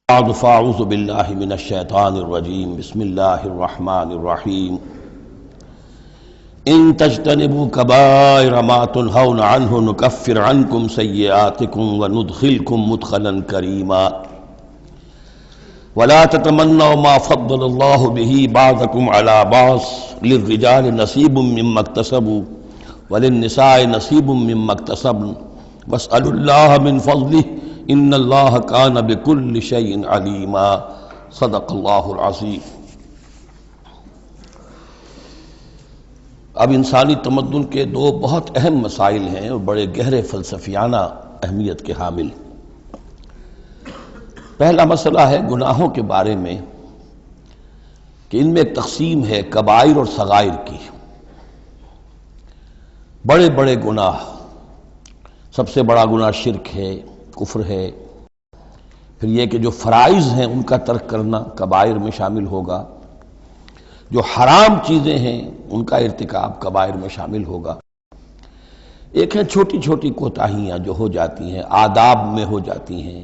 بعد فاعوذ باللہ من الشیطان الرجیم بسم اللہ الرحمن الرحیم ان تجتنبوا کبائر ما تنہون عنہ نکفر عنکم سیئاتکم وندخلکم مدخلا کریما ولا تتمنوا ما فضل اللہ بہ بعضکم علی بعض للرجال نصیب مما اکتسبوا وللنساء نصیب مما اکتسبن واسألوا اللہ من فضلہ ان اللہ کان بکل شیء علیما صدق اللہ العظیم۔ اب انسانی تمدن کے دو بہت اہم مسائل ہیں اور بڑے گہرے فلسفیانہ اہمیت کے حامل۔ پہلا مسئلہ ہے گناہوں کے بارے میں کہ ان میں ایک تقسیم ہے کبائر اور صغائر کی۔ بڑے بڑے گناہ، سب سے بڑا گناہ شرک ہے، کفر ہے، پھر یہ کہ جو فرائض ہیں ان کا ترک کرنا کبائر میں شامل ہوگا، جو حرام چیزیں ہیں ان کا ارتکاب کبائر میں شامل ہوگا۔ ایک ہے چھوٹی چھوٹی کوتاہیاں جو ہو جاتی ہیں، آداب میں ہو جاتی ہیں،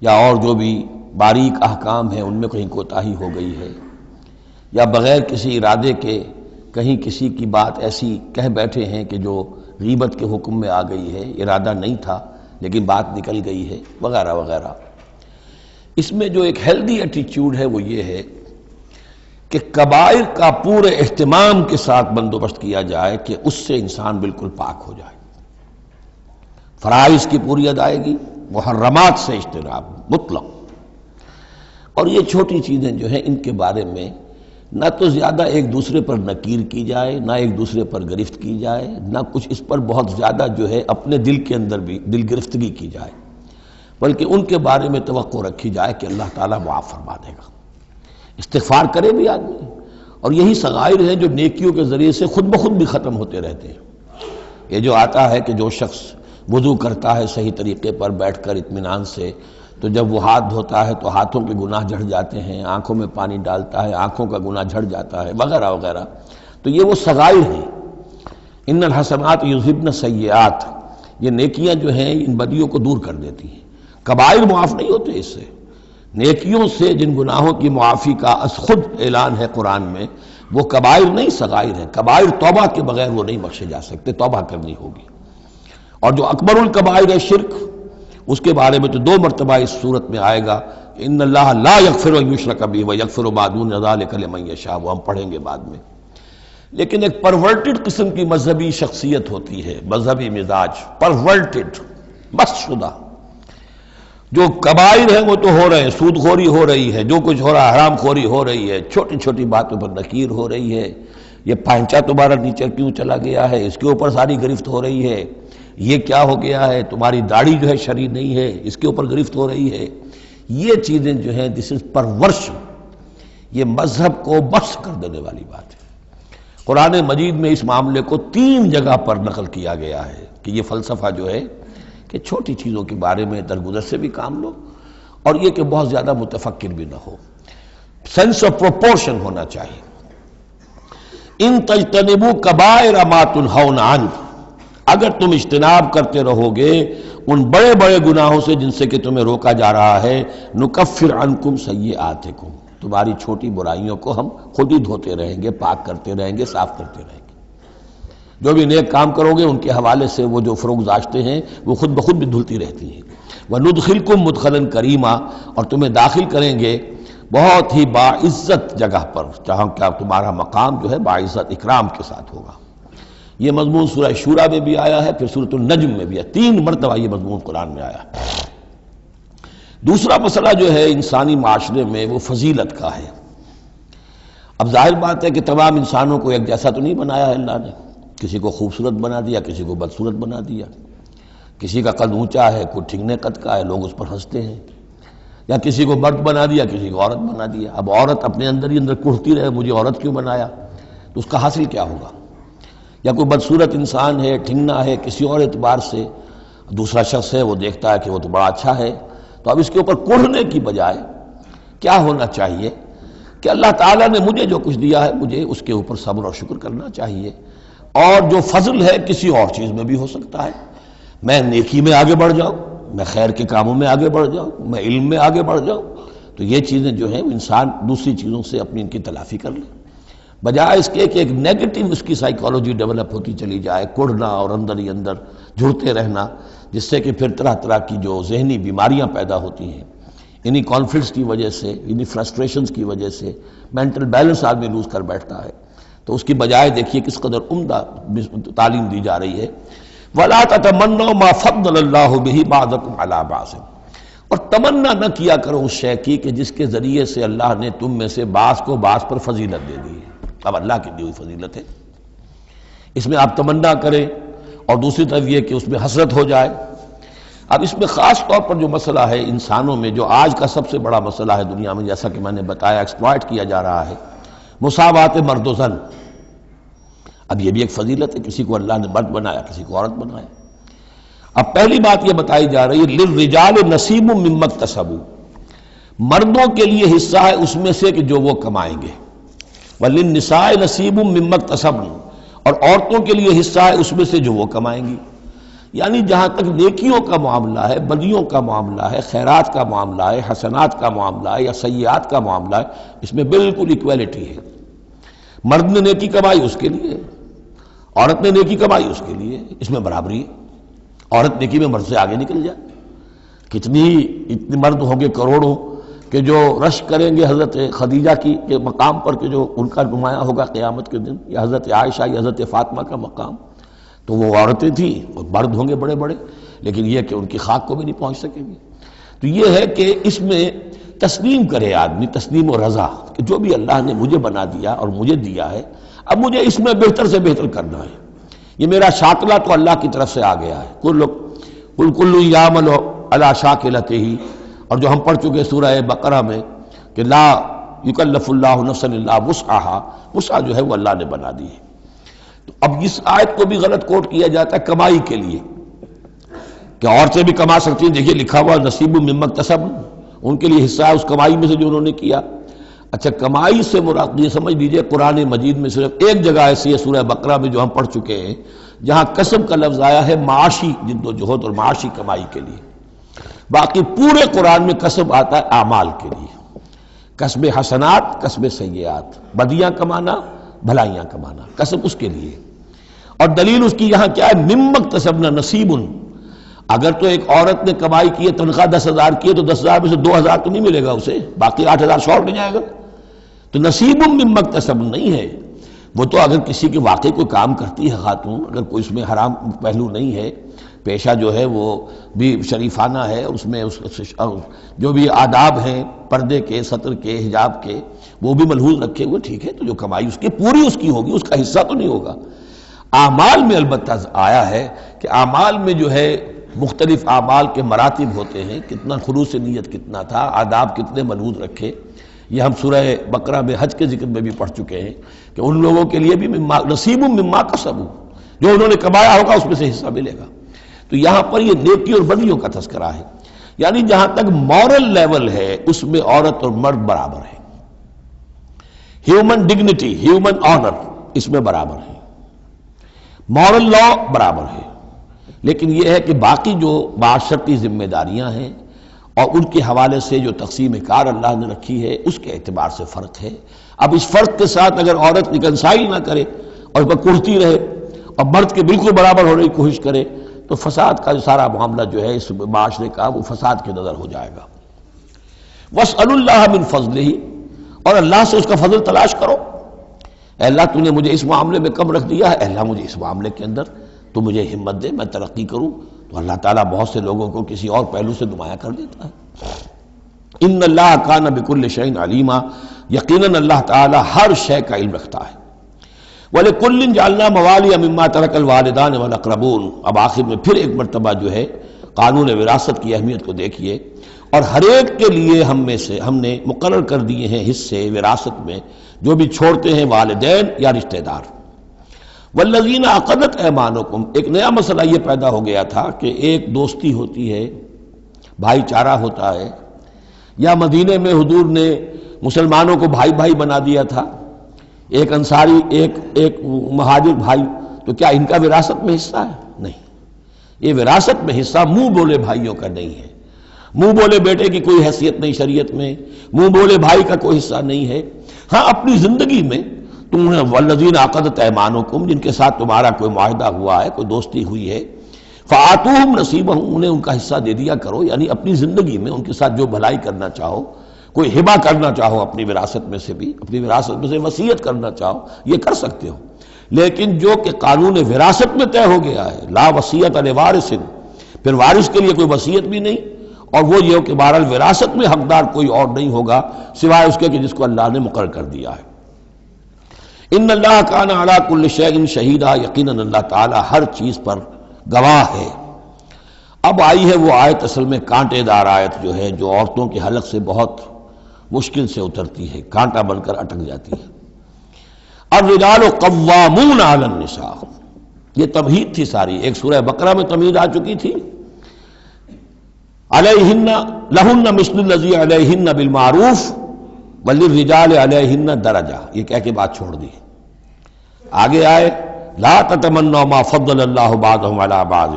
یا اور جو بھی باریک احکام ہیں ان میں کہیں کوتاہی ہو گئی ہے، یا بغیر کسی ارادے کے کہیں کسی کی بات ایسی کہہ بیٹھے ہیں کہ جو غیبت کے حکم میں آ گئی ہے، ارادہ نہیں تھا لیکن بات نکل گئی ہے، وغیرہ وغیرہ۔ اس میں جو ایک ہیلدی ایٹیچیوڈ ہے وہ یہ ہے کہ کبائر کا پورے اہتمام کے ساتھ بندوبست کیا جائے کہ اس سے انسان بالکل پاک ہو جائے، فرائض کی پوری ادائیگی، محرمات سے اجتناب مطلق۔ اور یہ چھوٹی چیزیں جو ہیں ان کے بارے میں نہ تو زیادہ ایک دوسرے پر نکیر کی جائے، نہ ایک دوسرے پر گرفت کی جائے، نہ کچھ اس پر بہت زیادہ جو ہے اپنے دل کے اندر بھی دل گرفتگی کی جائے، بلکہ ان کے بارے میں توقع رکھی جائے کہ اللہ تعالیٰ معاف فرما دے گا، استغفار کرے بھی آدمی۔ اور یہی صغائر ہیں جو نیکیوں کے ذریعے سے خود بخود بھی ختم ہوتے رہتے ہیں۔ یہ جو آتا ہے کہ جو شخص وضو کرتا ہے صحیح طریقے پر بیٹھ کر اطمینان سے، تو جب وہ ہاتھ دھوتا ہے تو ہاتھوں کے گناہ جھڑ جاتے ہیں، آنکھوں میں پانی ڈالتا ہے آنکھوں کا گناہ جھڑ جاتا ہے، وغیرہ وغیرہ۔ تو یہ وہ صغائر ہیں۔ ان الحسنات یذہبن السیئات، یہ نیکیاں جو ہیں ان بدیوں کو دور کر دیتی ہیں۔ کبائر معاف نہیں ہوتے اس سے۔ نیکیوں سے جن گناہوں کی معافی کا از خود اعلان ہے قرآن میں، وہ کبائر نہیں صغائر ہیں۔ کبائر توبہ کے بغیر وہ نہیں بخشے جا سکتے، توبہ کرنی ہوگی۔ اور جو اکبر الکبائر ہے شرک، اس کے بارے میں تو 2 مرتبہ اس صورت میں آئے گا، ان اللہ لا یغفر ان یشرک بہ ویغفر ما دون ذلک لمن یشاء، وہ ہم پڑھیں گے بعد میں۔ لیکن ایک پرورٹڈ قسم کی مذہبی شخصیت ہوتی ہے، مذہبی مزاج، پرورٹڈ، مست شدہ۔ جو کبائر ہیں وہ تو ہو رہے ہیں، سود خوری ہو رہی ہے، جو کچھ ہو رہا ہے حرام خوری ہو رہی ہے، چھوٹی چھوٹی باتوں پر نکیر ہو رہی ہے، یہ پائنچا تمہارا نیچے کیوں چلا گیا ہے، اس کے اوپر ساری گرفت ہو رہی ہے، یہ کیا ہو گیا ہے، تمہاری داڑھی جو ہے شرعی نہیں ہے، اس کے اوپر گرفت ہو رہی ہے۔ یہ چیزیں جو ہیں دس از پرورشن، یہ مذہب کو بس کر دینے والی بات ہے۔ قرآن مجید میں اس معاملے کو 3 جگہ پر نقل کیا گیا ہے کہ یہ فلسفہ جو ہے کہ چھوٹی چیزوں کے بارے میں درگزر سے بھی کام لو، اور یہ کہ بہت زیادہ متفکر بھی نہ ہو، سینس آف پروپورشن ہونا چاہیے۔ ان تجتنبوا کبائر ما تنہون عنہ، اگر تم اجتناب کرتے رہو گے ان بڑے بڑے گناہوں سے جن سے کہ تمہیں روکا جا رہا ہے، نکفر عنکم سیئاتکم، تمہاری چھوٹی برائیوں کو ہم خود ہی دھوتے رہیں گے، پاک کرتے رہیں گے، صاف کرتے رہیں گے۔ جو بھی نیک کام کرو گے ان کے حوالے سے وہ جو فروگزاشتیں ہیں وہ خود بخود بھی دھلتی رہتی ہیں۔ وندخلکم مدخلا کریما، اور تمہیں داخل کریں گے بہت ہی باعزت جگہ پر، جہاں کیا تمہارا مقام جو ہے باعزت اکرام کے ساتھ ہوگا۔ یہ مضمون سورہ شورى میں بھی آیا ہے، پھر سورۃ النجم میں بھی ہے، 3 مرتبہ یہ مضمون قرآن میں آیا ہے۔ دوسرا مسئلہ جو ہے انسانی معاشرے میں وہ فضیلت کا ہے۔ اب ظاہر بات ہے کہ تمام انسانوں کو ایک جیسا تو نہیں بنایا ہے اللہ نے، کسی کو خوبصورت بنا دیا، کسی کو بدصورت بنا دیا، کسی کا قد اونچا ہے، کوئی ٹھگنے قد کا ہے، لوگ اس پر ہنستے ہیں، یا کسی کو مرد بنا دیا، کسی کو عورت بنا دیا۔ اب عورت اپنے اندر ہی اندر کڑھتی رہے مجھے عورت کیوں بنایا، تو اس کا حاصل کیا ہوگا؟ یا کوئی بدصورت انسان ہے، ٹھنگنا ہے کسی اور اعتبار سے، دوسرا شخص ہے وہ دیکھتا ہے کہ وہ تو بڑا اچھا ہے، تو اب اس کے اوپر کڑھنے کی بجائے کیا ہونا چاہیے کہ اللہ تعالیٰ نے مجھے جو کچھ دیا ہے مجھے اس کے اوپر صبر اور شکر کرنا چاہیے، اور جو فضل ہے کسی اور چیز میں بھی ہو سکتا ہے، میں نیکی میں آگے بڑھ جاؤں، میں خیر کے کاموں میں آگے بڑھ جاؤں، میں علم میں آگے بڑھ جاؤں، تو یہ چیزیں جو ہیں وہ انسان دوسری چیزوں سے اپنی ان کی تلافی کر لے، بجائے اس کے کہ ایک نیگیٹو اس کی سائیکالوجی ڈیولپ ہوتی چلی جائے، کڑنا اور اندر ہی اندر جھڑتے رہنا، جس سے کہ پھر طرح طرح کی جو ذہنی بیماریاں پیدا ہوتی ہیں انہی کانفلکٹس کی وجہ سے، انہی فرسٹریشنز کی وجہ سے مینٹل بیلنس آدمی لوز کر بیٹھتا ہے۔ تو اس کی بجائے دیکھیے کس قدر عمدہ تعلیم دی جا رہی ہے، وَلَا تَتَمَنَّوْا مَا فَضَّلَ اللَّهُ بِهِ بَعْضَكُمْ عَلَىٰ بَعْضٍ، اور تمنا نہ کیا کرو اس شے کی کہ جس کے ذریعے سے اللہ نے تم میں سے بعض کو بعض پر فضیلت دے دی ہے۔ اب اللہ کی دی ہوئی فضیلت ہے، اس میں آپ تمنا کریں، اور دوسری طرف یہ کہ اس میں حسرت ہو جائے۔ اب اس میں خاص طور پر جو مسئلہ ہے انسانوں میں، جو آج کا سب سے بڑا مسئلہ ہے دنیا میں، جیسا کہ میں نے بتایا ایکسپلائٹ کیا جا رہا ہے، مساوات مرد و زن۔ اب یہ بھی ایک فضیلت ہے، کسی کو اللہ نے مرد بنایا، کسی کو عورت بنایا۔ اب پہلی بات یہ بتائی جا رہی ہے للرجال نصیب مما اکتسبوا، مردوں کے لیے حصہ ہے اس میں سے کہ جو وہ کمائیں گے، وللنساء نصیب مما اکتسبن، اور عورتوں کے لیے حصہ ہے اس میں سے جو وہ کمائیں گی۔ یعنی جہاں تک نیکیوں کا معاملہ ہے، بدیوں کا معاملہ ہے، خیرات کا معاملہ ہے، حسنات کا معاملہ ہے یا سیئات کا معاملہ ہے، اس میں بالکل ایکویلٹی ہے۔ مرد نے نیکی کمائی اس کے لیے، عورت نے نیکی کمائی اس کے لیے، اس میں برابری ہے۔ عورت نیکی میں مرد سے آگے نکل جائے، اتنے مرد ہوں گے کروڑوں کہ جو رش کریں گے حضرت خدیجہ کی کے مقام پر، کہ جو ان کا نمایاں ہوگا قیامت کے دن، یا حضرت عائشہ یا حضرت فاطمہ کا مقام، تو وہ عورتیں تھیں اور مرد ہوں گے بڑے بڑے، لیکن یہ کہ ان کی خاک کو بھی نہیں پہنچ سکیں گے۔ تو یہ ہے کہ اس میں تسلیم کرے آدمی، تسلیم و رضا، کہ جو بھی اللہ نے مجھے بنا دیا اور مجھے دیا ہے، اب مجھے اس میں بہتر سے بہتر کرنا ہے۔ یہ میرا شاکلہ تو اللہ کی طرف سے آ گیا ہے، کل یعمل علی شاکلتہ، اور جو ہم پڑھ چکے سورہ بقرہ میں کہ لا یکلف اللہ نفسا الا وسعہا، وسع جو ہے وہ اللہ نے بنا دی ہے۔ تو اب اس آیت کو بھی غلط کوٹ کیا جاتا ہے کمائی کے لیے، کہ عورتیں بھی کما سکتی ہیں، دیکھیے لکھا ہوا نصیب مما اکتسب، ان کے لیے حصہ ہے اس کمائی میں سے جو انہوں نے کیا۔ اچھا، کمائی سے مراد یہ سمجھ لیجئے قرآن مجید میں صرف ایک جگہ ایسی ہے سورہ بقرہ میں جو ہم پڑھ چکے ہیں، جہاں کسب کا لفظ آیا ہے معاشی جد و جہد اور معاشی کمائی کے لیے۔ باقی پورے قرآن میں کسب آتا ہے اعمال کے لیے، کسب حسنات، کسب سیئات، بدیاں کمانا، بھلائیاں کمانا، کسب اس کے لیے۔ اور دلیل اس کی یہاں کیا ہے، مما اکتسبنا نصیب، اگر تو ایک عورت نے کمائی کی ہے، تنخواہ 10,000 کی ہے، تو 10,000 میں سے 2,000 تو نہیں ملے گا اسے، باقی 8,000 شارٹ نہیں جائے گا، تو نصیب مما اکتسب نہیں ہے وہ۔ تو اگر کسی کے واقعی کوئی کام کرتی ہے خاتون، اگر کوئی اس میں حرام پہلو نہیں ہے، پیشہ جو ہے وہ بھی شریفانہ ہے، اس میں جو بھی آداب ہیں پردے کے، سطر کے، حجاب کے، وہ بھی ملحوظ رکھے ہوئے، ٹھیک ہے، تو جو کمائی اس کی پوری اس کی ہوگی، اس کا حصہ تو نہیں ہوگا۔ اعمال میں البتہ آیا ہے کہ اعمال میں جو ہے مختلف اعمال کے مراتب ہوتے ہیں، کتنا خلوص نیت کتنا تھا، آداب کتنے ملحوظ رکھے، یہ ہم سورہ بقرہ میں حج کے ذکر میں بھی پڑھ چکے ہیں کہ ان لوگوں کے لیے بھی نصیب مما کسبوا، جو انہوں نے کمایا ہوگا اس میں سے حصہ ملے گا۔ تو یہاں پر یہ نیکی اور بدیوں کا تذکرہ ہے، یعنی جہاں تک مورل لیول ہے اس میں عورت اور مرد برابر ہیں، ہیومن ڈگنیٹی، ہیومن آنر اس میں برابر ہے، مورل لا برابر ہے۔ لیکن یہ ہے کہ باقی جو معاشرتی ذمہ داریاں ہیں اور ان کے حوالے سے جو تقسیم کار اللہ نے رکھی ہے، اس کے اعتبار سے فرق ہے۔ اب اس فرق کے ساتھ اگر عورت ریکنسائل نہ کرے اور اس پر کڑتی رہے اور مرد کے بالکل برابر ہونے کی کوشش کرے، تو فساد کا سارا معاملہ جو ہے اس معاشرے کا، وہ فساد کے نظر ہو جائے گا۔ وَاسْأَلُوا اللَّهَ مِنْ فَضْلِهِ، اور اللہ سے اس کا فضل تلاش کرو۔ اے اللہ تو نے مجھے اس معاملے میں کم رکھ دیا ہے، اے اللہ مجھے اس معاملے کے اندر تو مجھے ہمت دے، میں ترقی کروں۔ تو اللہ تعالیٰ بہت سے لوگوں کو کسی اور پہلو سے نمایاں کر دیتا ہے۔ ان اللہ کان بکل شیء علیما، یقیناً اللہ تعالیٰ ہر شے کا علم رکھتا ہے۔ وَلِكُلٍّ جَعَلْنَا مَوَالِيَ مِمَّا تَرَكَ الْوَالِدَانِ وَالْأَقْرَبُونَ، اب آخر میں پھر ایک مرتبہ جو ہے قانون وراثت کی اہمیت کو دیکھیے، اور ہر ایک کے لیے ہم نے مقرر کر دیے ہیں حصے وراثت میں جو بھی چھوڑتے ہیں والدین یا رشتہ دار۔ والذین عقدت ایمانکم، ایک نیا مسئلہ یہ پیدا ہو گیا تھا کہ ایک دوستی ہوتی ہے، بھائی چارہ ہوتا ہے، یا مدینے میں حضور نے مسلمانوں کو بھائی بھائی بنا دیا تھا، ایک انصاری ایک مہاجر بھائی، تو کیا ان کا وراثت میں حصہ ہے؟ نہیں، یہ وراثت میں حصہ منہ بولے بھائیوں کا نہیں ہے، منہ بولے بیٹے کی کوئی حیثیت نہیں شریعت میں، منہ بولے بھائی کا کوئی حصہ نہیں ہے۔ ہاں اپنی زندگی میں تم نے والذین عقدت ایمانکم، جن کے ساتھ تمہارا کوئی معاہدہ ہوا ہے، کوئی دوستی ہوئی ہے، فآتوہم نصیبہم، انہیں ان کا حصہ دے دیا کرو، یعنی اپنی زندگی میں ان کے ساتھ جو بھلائی کرنا چاہو، کوئی ہبہ کرنا چاہو اپنی وراثت میں سے بھی، اپنی وراثت میں سے وصیت کرنا چاہو، یہ کر سکتے ہو۔ لیکن جو کہ قانون وراثت میں طے ہو گیا ہے، لا وصیت لوارث، پھر وارث کے لیے کوئی وصیت بھی نہیں، اور وہ یہ کہ بہرحال وراثت میں حقدار کوئی اور نہیں ہوگا سوائے اس کے کہ جس کو اللہ نے مقرر کر دیا ہے۔ ان اللہ کان علی کل شیء شہیدا، یقیناً اللہ تعالی ہر چیز پر گواہ ہے۔ اب آئی ہے وہ آیت، اصل میں کانٹے دار آیت جو ہے، جو عورتوں کے حلق سے بہت مشکل سے اترتی ہے، کانٹا بن کر اٹک جاتی ہے۔ الرجال قوامون علی النساء، یہ تمہید تھی ساری، ایک سورہ بقرہ میں تمہید آ چکی تھی، علیہن لہن مثل الذی علیہن بالمعروف وللرجال علیہن درجہ، یہ کہہ کے بات چھوڑ دی۔ آگے آئے لا تتمنوا ما فضل اللہ بعضهم علی بعض،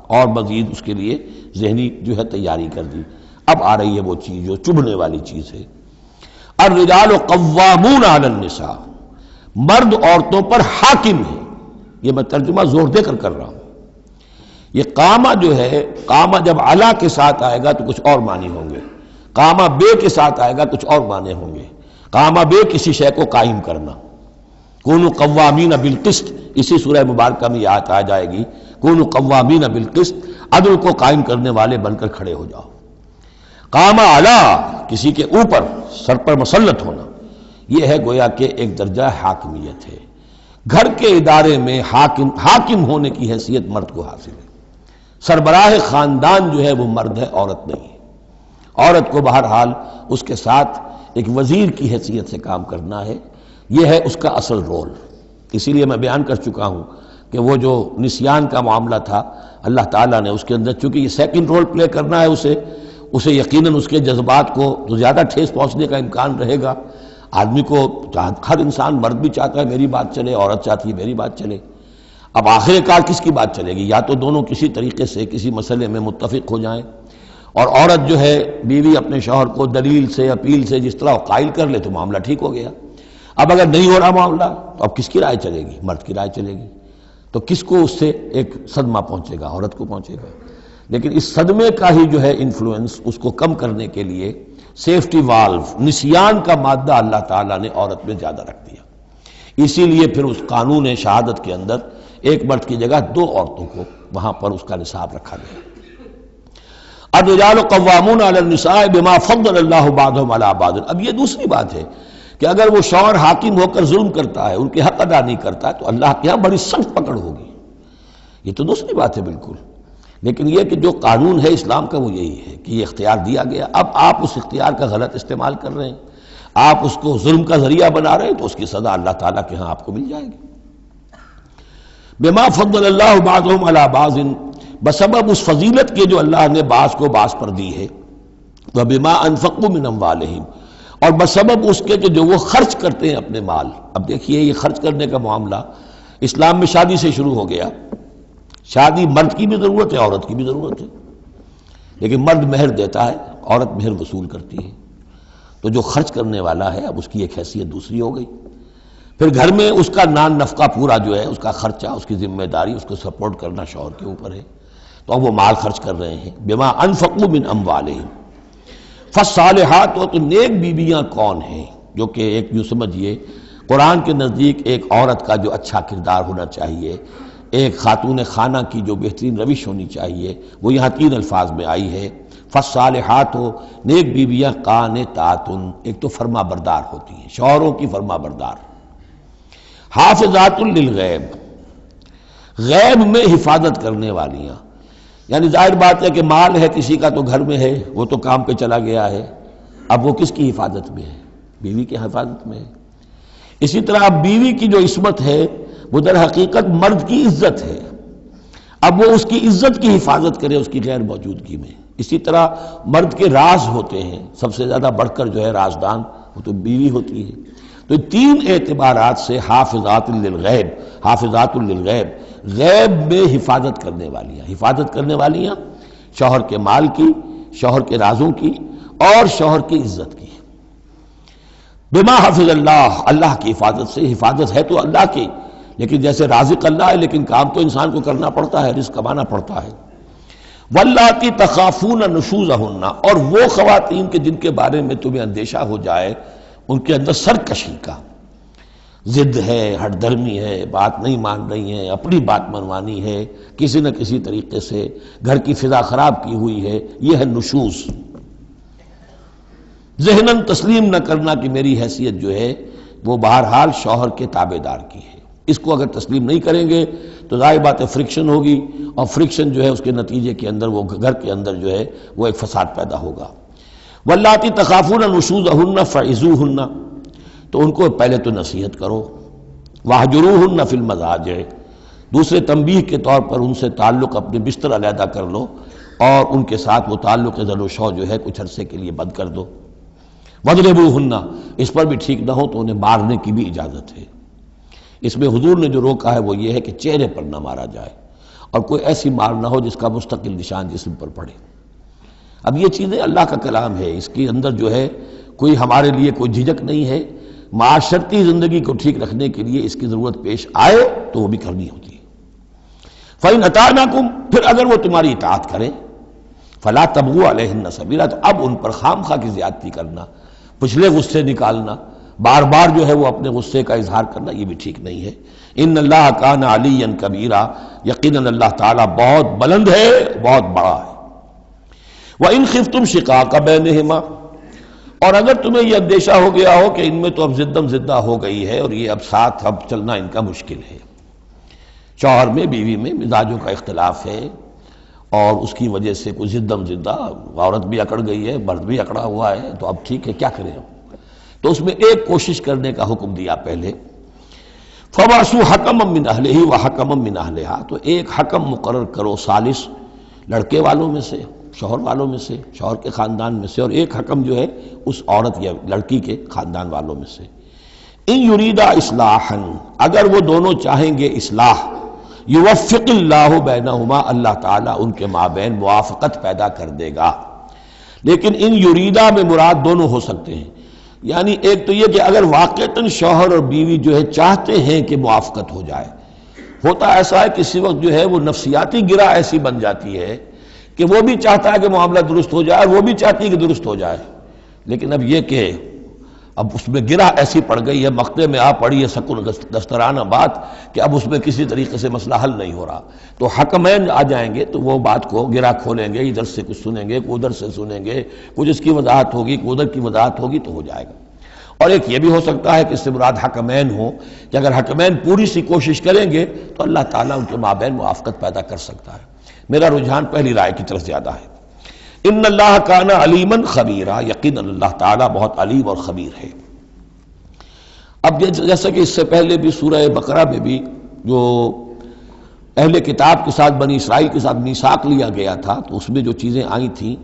اور مزید اس کے لیے ذہنی جو ہے تیاری کر دی۔ اب آ رہی ہے وہ چیز جو چبھنے والی چیز ہے۔ الرجال قوامون علی النساء، مرد عورتوں پر حاکم ہے۔ یہ میں ترجمہ زور دے کر رہا ہوں۔ یہ قامہ جو ہے، قامہ جب علا کے ساتھ آئے گا تو کچھ اور معنی ہوں گے، قامہ بے کے ساتھ آئے گا کچھ اور معنی ہوں گے۔ قامہ بے کسی شے کو قائم کرنا، کونوا قوامین بالقسط، اسی سورہ مبارکہ میں یہ آیت آ جائے گی، کونوا قوامین بالقسط، عدل کو قائم کرنے والے بن کر کھڑے ہو جاؤ۔ قامہ علا، کسی کے اوپر، سر پر مسلط ہونا، یہ ہے گویا کہ ایک درجہ حاکمیت ہے۔ گھر کے ادارے میں حاکم ہونے کی حیثیت مرد کو حاصل ہے۔ سربراہ خاندان جو ہے وہ مرد ہے، عورت نہیں ہے۔ عورت کو بہرحال اس کے ساتھ ایک وزیر کی حیثیت سے کام کرنا ہے، یہ ہے اس کا اصل رول۔ اسی لیے میں بیان کر چکا ہوں کہ وہ جو نسیان کا معاملہ تھا، اللہ تعالیٰ نے اس کے اندر چونکہ یہ سیکنڈ رول پلے کرنا ہے اسے یقیناً اس کے جذبات کو تو زیادہ ٹھیس پہنچنے کا امکان رہے گا۔ آدمی کو، ہر انسان، مرد بھی چاہتا ہے میری بات چلے، عورت چاہتی ہے میری بات چلے۔ اب آخر کار کس کی بات چلے گی؟ یا تو دونوں کسی طریقے سے کسی مسئلے میں متفق ہو جائیں، اور عورت جو ہے بیوی اپنے شوہر کو دلیل سے، اپیل سے جس طرح قائل کر لے تو معاملہ ٹھیک ہو گیا۔ اب اگر نہیں ہو رہا معاملہ تو اب کس کی رائے چلے گی؟ مرد کی رائے چلے گی۔ تو کس کو اس سے ایک صدمہ پہنچے گا؟ عورت کو پہنچے گا۔ لیکن اس صدمے کا ہی جو ہے انفلوئنس، اس کو کم کرنے کے لیے سیفٹی والو، نسیان کا مادہ اللہ تعالیٰ نے عورت میں زیادہ رکھ دیا۔ اسی لیے پھر اس قانون شہادت کے اندر ایک مرد کی جگہ 2 عورتوں کو وہاں پر اس کا نصاب رکھا گیا۔ الرجال قوامون علی النساء بما فضل اللہ بعضهم علی بعض۔ اب یہ دوسری بات ہے کہ اگر وہ شوہر حاکم ہو کر ظلم کرتا ہے، ان کے حق ادا نہیں کرتا ہے، تو اللہ کے ہاں بڑی سخت پکڑ ہوگی۔ یہ تو دوسری بات ہے بالکل۔ لیکن یہ کہ جو قانون ہے اسلام کا وہ یہی ہے کہ یہ اختیار دیا گیا، اب آپ اس اختیار کا غلط استعمال کر رہے ہیں، آپ اس کو ظلم کا ذریعہ بنا رہے ہیں، تو اس کی سزا اللہ تعالیٰ کے ہاں آپ کو مل جائے گی۔ بما فضل اللہ بعضهم علی بعض، بسبب اس فضیلت کے جو اللہ نے بعض کو بعض پر دی ہے، وبما انفقوا من اموالہم، اور بسبب اس کے کہ جو وہ خرچ کرتے ہیں اپنے مال۔ اب دیکھیے یہ خرچ کرنے کا معاملہ اسلام میں شادی سے شروع ہو گیا۔ شادی مرد کی بھی ضرورت ہے، عورت کی بھی ضرورت ہے، لیکن مرد مہر دیتا ہے، عورت مہر وصول کرتی ہے۔ تو جو خرچ کرنے والا ہے اب اس کی ایک حیثیت دوسری ہو گئی۔ پھر گھر میں اس کا نان نفقہ پورا جو ہے، اس کا خرچہ، اس کی ذمہ داری، اس کو سپورٹ کرنا شوہر کے اوپر ہے، تو اب وہ مال خرچ کر رہے ہیں۔ بما انفقوا من اموالہم، فالصالحات، تو نیک بیویاں کون ہیں؟ جو کہ ایک یوں سمجھیے قرآن کے نزدیک ایک عورت کا جو اچھا کردار ہونا چاہیے، ایک خاتون خانہ کی جو بہترین روش ہونی چاہیے، وہ یہاں 3 الفاظ میں آئی ہے۔ فالصالحات، نیک بیویاں قانتات، ایک تو فرما بردار ہوتی ہیں، شوہروں کی فرما بردار۔ حافظات للغیب، غیب میں حفاظت کرنے والیاں، یعنی ظاہر بات ہے کہ مال ہے کسی کا تو گھر میں ہے، وہ تو کام پہ چلا گیا ہے، اب وہ کس کی حفاظت میں ہے؟ بیوی کی حفاظت میں ہے۔ اسی طرح اب بیوی کی جو عصمت ہے وہ در حقیقت مرد کی عزت ہے، اب وہ اس کی عزت کی حفاظت کرے اس کی غیر موجودگی میں۔ اسی طرح مرد کے راز ہوتے ہیں، سب سے زیادہ بڑھ کر جو ہے رازدان وہ تو بیوی ہوتی ہے۔ تو 3 اعتبارات سے حافظات للغیب، حافظات للغیب، غیب میں حفاظت کرنے والیاں، حفاظت کرنے والیاں شوہر کے مال کی، شوہر کے رازوں کی اور شوہر کی عزت کی۔ بما حفظ اللہ، اللہ کی حفاظت سے، حفاظت ہے تو اللہ کی، لیکن جیسے رازق اللہ ہے لیکن کام تو انسان کو کرنا پڑتا ہے، رزق کمانا پڑتا ہے۔ واللاتی تخافون نشوزہن، اور وہ خواتین کے جن کے بارے میں تمہیں اندیشہ ہو جائے ان کے اندر سرکشی کا، ضد ہے، ہٹ درمی ہے، بات نہیں مان رہی ہیں، اپنی بات منوانی ہے، کسی نہ کسی طریقے سے گھر کی فضا خراب کی ہوئی ہے، یہ ہے نشوز۔ ذہناً تسلیم نہ کرنا کہ میری حیثیت جو ہے وہ بہرحال شوہر کے تابع دار کی ہے، اس کو اگر تسلیم نہیں کریں گے تو ظاہر بات ہے فرکشن ہوگی، اور فرکشن جو ہے اس کے نتیجے کے اندر وہ گھر کے اندر جو ہے وہ ایک فساد پیدا ہوگا۔ واللاتی تخافون نشوزہن فعظوہن، تو ان کو پہلے تو نصیحت کرو، واہجروہن فی المضاجع، دوسرے تنبیہ کے طور پر ان سے تعلق اپنے بستر علیحدہ کر لو، اور ان کے ساتھ وہ تعلق ذل و شو جو ہے کچھ عرصے کے لیے بند کر دو۔ وَاضْرِبُوهُنَّ، اس پر بھی ٹھیک نہ ہو تو انہیں مارنے کی بھی اجازت ہے۔ اس میں حضور نے جو روکا ہے وہ یہ ہے کہ چہرے پر نہ مارا جائے، اور کوئی ایسی مار نہ ہو جس کا مستقل نشان جسم پر پڑے۔ اب یہ چیزیں اللہ کا کلام ہے، اس کے اندر جو ہے کوئی ہمارے لیے کوئی جھجک نہیں ہے، معاشرتی زندگی کو ٹھیک رکھنے کے لیے اس کی ضرورت پیش آئے تو وہ بھی کرنی ہوتی ہے۔ فَإِنْ أَطَعْنَكُمْ، پھر اگر وہ تمہاری اطاعت کریں، فَلَا تَبْغُوا عَلَيْهِنَّ سَبِيلًا، تو اب ان پر خام خواہ کی زیادتی کرنا، پچھلے غصے نکالنا، بار بار جو ہے وہ اپنے غصے کا اظہار کرنا، یہ بھی ٹھیک نہیں ہے۔ ان اللہ کان علیٰ کبیرا، یقیناً اللہ تعالیٰ بہت بلند ہے، بہت بڑا ہے۔ وَإِنْ خِفْتُمْ شِقَاقَ بَيْنِهِمَا، اور اگر تمہیں یہ اندیشہ ہو گیا ہو کہ ان میں تو اب زدم زدہ ہو گئی ہے اور یہ اب ساتھ اب چلنا ان کا مشکل ہے، شوہر میں بیوی میں مزاجوں کا اختلاف ہے اور اس کی وجہ سے کوئی زدم زدہ، عورت بھی اکڑ گئی ہے، مرد بھی اکڑا ہوا ہے، تو اب ٹھیک ہے کیا کریں ہم؟ تو اس میں ایک کوشش کرنے کا حکم دیا پہلے، فَبَعْثُوا حَكَمًا مِّنْ أَهْلِهِ وَحَكَمًا مِّنْ أَهْلِهَا، تو ایک حکم مقرر کرو ثالث، لڑکے والوں میں سے، شوہر والوں میں سے، شوہر کے خاندان میں سے، اور ایک حکم جو ہے اس عورت یا لڑکی کے خاندان والوں میں سے۔ ان یریدا اصلاحا، اگر وہ دونوں چاہیں گے اصلاح، یوفق اللہ بینہما، اللہ تعالیٰ ان کے مابین موافقت پیدا کر دے گا۔ لیکن ان یریدا میں مراد دونوں ہو سکتے ہیں، یعنی ایک تو یہ کہ اگر واقعتاً شوہر اور بیوی جو ہے چاہتے ہیں کہ موافقت ہو جائے، ہوتا ایسا ہے کسی وقت جو ہے وہ نفسیاتی گرہ ایسی بن جاتی ہے کہ وہ بھی چاہتا ہے کہ معاملہ درست ہو جائے اور وہ بھی چاہتی ہے کہ درست ہو جائے، لیکن اب یہ کہ اب اس میں گرہ ایسی پڑ گئی ہے، مقطع میں آ پڑی ہے سکون دسترانہ بات، کہ اب اس میں کسی طریقے سے مسئلہ حل نہیں ہو رہا، تو حکمین آ جائیں گے تو وہ بات کو گرہ کھولیں گے، ادھر سے کچھ سنیں گے، ادھر سے سنیں گے، کچھ اس کی وضاحت ہوگی، ادھر کی وضاحت ہوگی تو ہو جائے گا۔ اور ایک یہ بھی ہو سکتا ہے کہ اس سے مراد حکمین ہو، کہ اگر حکمین پوری سی کوشش کریں گے تو اللہ تعالیٰ ان کے مابین موافقت پیدا کر سکتا ہے۔ میرا رجحان پہلی رائے کی طرف زیادہ ہے۔ ان اللہ کان علیما خبیرا، یقیناً اللہ تعالیٰ بہت علیم اور خبیر ہے۔ اب جیسا کہ اس سے پہلے بھی سورہ بقرہ میں بھی جو اہل کتاب کے ساتھ بنی اسرائیل کے ساتھ میثاق لیا گیا تھا، تو اس میں جو چیزیں آئی تھیں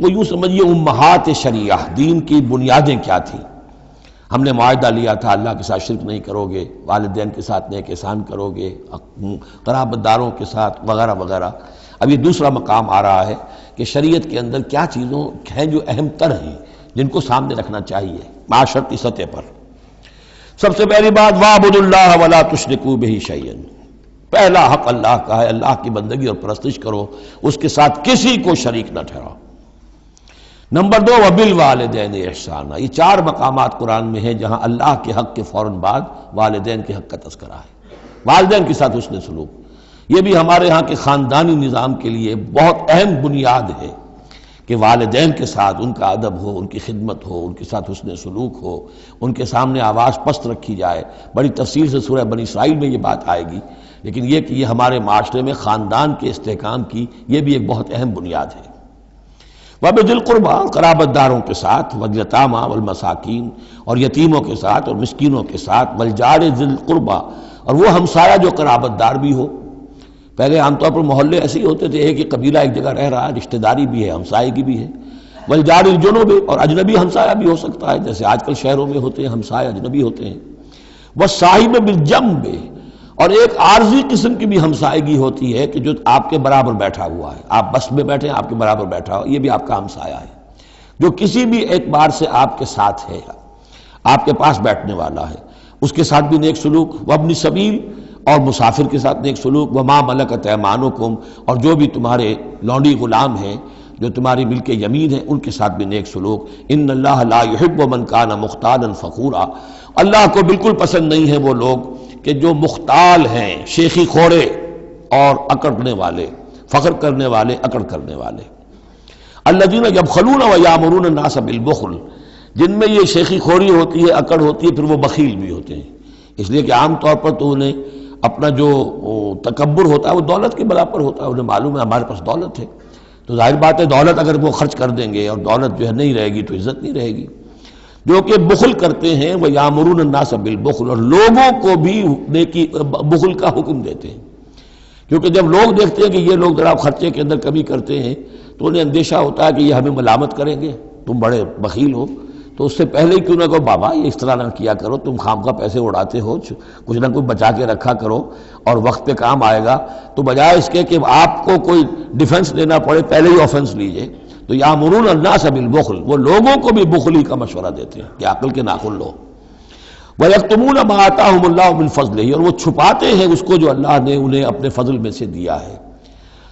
وہ یوں سمجھیے امہات شریعہ، دین کی بنیادیں کیا تھیں۔ ہم نے معاہدہ لیا تھا اللہ کے ساتھ شرک نہیں کرو گے، والدین کے ساتھ نیک احسان کرو گے، قرابت داروں کے ساتھ وغیرہ وغیرہ۔ اب یہ دوسرا مقام آ رہا ہے کہ شریعت کے اندر کیا چیزوں ہیں جو اہم تر ہیں، جن کو سامنے رکھنا چاہیے معاشرتی سطح پر۔ سب سے پہلی بات وَاعْبُدُوا اللَّهَ وَلَا تُشْرِكُوا بِهِ شَيْئًا، پہلا حق اللہ کا ہے، اللہ کی بندگی اور پرستش کرو، اس کے ساتھ کسی کو شریک نہ ٹھہراؤ۔ نمبر 2 وَبِالْوَالِدَيْنِ احسانا، یہ 4 مقامات قرآن میں ہیں جہاں اللہ کے حق کے فوراً بعد والدین کے حق کا تذکرہ ہے۔ والدین کے ساتھ حسن سلوک، یہ بھی ہمارے ہاں کے خاندانی نظام کے لیے بہت اہم بنیاد ہے کہ والدین کے ساتھ ان کا ادب ہو، ان کی خدمت ہو، ان کے ساتھ حسن سلوک ہو، ان کے سامنے آواز پست رکھی جائے۔ بڑی تفصیل سے سورہ بنی اسرائیل میں یہ بات آئے گی، لیکن یہ کہ یہ ہمارے معاشرے میں خاندان کے استحکام کی یہ بھی ایک بہت اہم بنیاد ہے۔ وَبِذِي الْقُرْبَىٰ، قرابت داروں کے ساتھ، وَالْيَتَامَىٰ وَالْمَسَاكِينِ، اور یتیموں کے ساتھ اور مسکینوں کے ساتھ، وَالْجَارِ ذِي الْقُرْبَىٰ، اور وہ ہمسایہ جو قرابت دار بھی ہو۔ پہلے عام طور پر محلے ایسے ہی ہوتے تھے، ایک ہی قبیلہ ایک جگہ رہ رہا ہے، رشتہ داری بھی ہے، ہمسائے بھی ہے۔ وَالْجَارِ الْجُنُبِ، اور اجنبی ہمسایہ بھی ہو سکتا ہے، جیسے آج کل شہروں میں ہوتے ہیں ہمسائے اجنبی ہوتے ہیں۔ وَالصَّاحِبِ بِالْجَنبِ، اور ایک عارضی قسم کی بھی ہمسائیگی ہوتی ہے کہ جو آپ کے برابر بیٹھا ہوا ہے، آپ بس میں بیٹھے ہیں، آپ کے برابر بیٹھا ہوا، یہ بھی آپ کا ہمسایہ ہے، جو کسی بھی اعتبار سے آپ کے ساتھ ہے، آپ کے پاس بیٹھنے والا ہے، اس کے ساتھ بھی نیک سلوک، وابن سبیل، اور مسافر کے ساتھ نیک سلوک، وما ملکت ایمانکم، اور جو بھی تمہارے لونڈی غلام ہیں، جو تمہاری ملک یمین ہیں، ان کے ساتھ بھی نیک سلوک۔ ان اللہ لا یحب من کان مختالا فخورا، اللہ کو بالکل پسند نہیں ہے وہ لوگ کہ جو مختال ہیں، شیخی خوڑے اور اکڑنے والے، فخر کرنے والے، اکڑ کرنے والے۔ الذین یبخلون ویامرون الناس بالبخل، جن میں یہ شیخی خوری ہوتی ہے، اکڑ ہوتی ہے، پھر وہ بخیل بھی ہوتے ہیں، اس لیے کہ عام طور پر تو انہیں اپنا جو تکبر ہوتا ہے وہ دولت کے برابر ہوتا ہے، انہیں معلوم ہے ہمارے پاس دولت ہے، تو ظاہر بات ہے دولت اگر وہ خرچ کر دیں گے اور دولت جو ہے نہیں رہے گی تو عزت نہیں رہے گی۔ جو کہ بخل کرتے ہیں وہ یامرون الناس بالبخل، اور لوگوں کو بھی نیکی بخل کا حکم دیتے ہیں، کیونکہ جب لوگ دیکھتے ہیں کہ یہ لوگ ذرا خرچے کے اندر کمی کرتے ہیں تو انہیں اندیشہ ہوتا ہے کہ یہ ہمیں ملامت کریں گے، تم بڑے بخیل ہو، تو اس سے پہلے ہی کیوں نہ کہو بابا یہ اس طرح نہ کیا کرو، تم خام کا پیسے اڑاتے ہو، کچھ نہ کچھ بچا کے رکھا کرو اور وقت پہ کام آئے گا، تو بجائے اس کے کہ آپ کو کوئی ڈیفنس لینا پڑے پہلے ہی آفنس لیجئے۔ تو یامرون الناس بالبخل، وہ لوگوں کو بھی بخلی کا مشورہ دیتے ہیں کہ عقل کے ناخن لو۔ وَيَكْتُمُونَ مَا آتَاهُمُ اللَّهُ مِنْ فَضْلِهِ، اور وہ چھپاتے ہیں اس کو جو اللہ نے انہیں اپنے فضل میں سے دیا ہے۔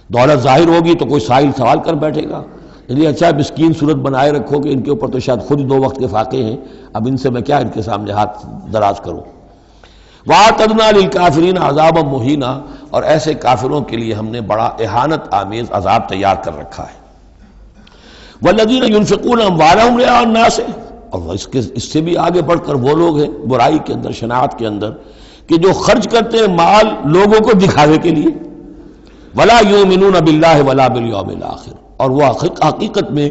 دولت ظاہر ہوگی تو کوئی سائل سوال کر بیٹھے گا، یعنی اچھا مسکین صورت بنائے رکھو کہ ان کے اوپر تو شاید خود 2 وقت کے فاقے ہیں، اب ان سے میں کیا ان کے سامنے ہاتھ دراز کروں۔ وَأَعْتَدْنَا لِلْكَافِرِينَ عَذَابًا مُهِينًا، اور ایسے کافروں کے لیے ہم نے بڑا اہانت آمیز عذاب تیار کر رکھا ہے۔ وَالَّذِينَ يُنْفِقُونَ أَمْوَالَهُمْ رِئَاءَ النَّاسِ، اور اس سے بھی آگے بڑھ کر وہ لوگ ہیں برائی کے اندر، شناعت کے اندر، کہ جو خرچ کرتے ہیں مال لوگوں کو دکھاوے کے لیے۔ وَلَا يُؤْمِنُونَ بِاللَّهِ وَلَا بِالْيَوْمِ الْآخِرِ، اور وہ حقیقت میں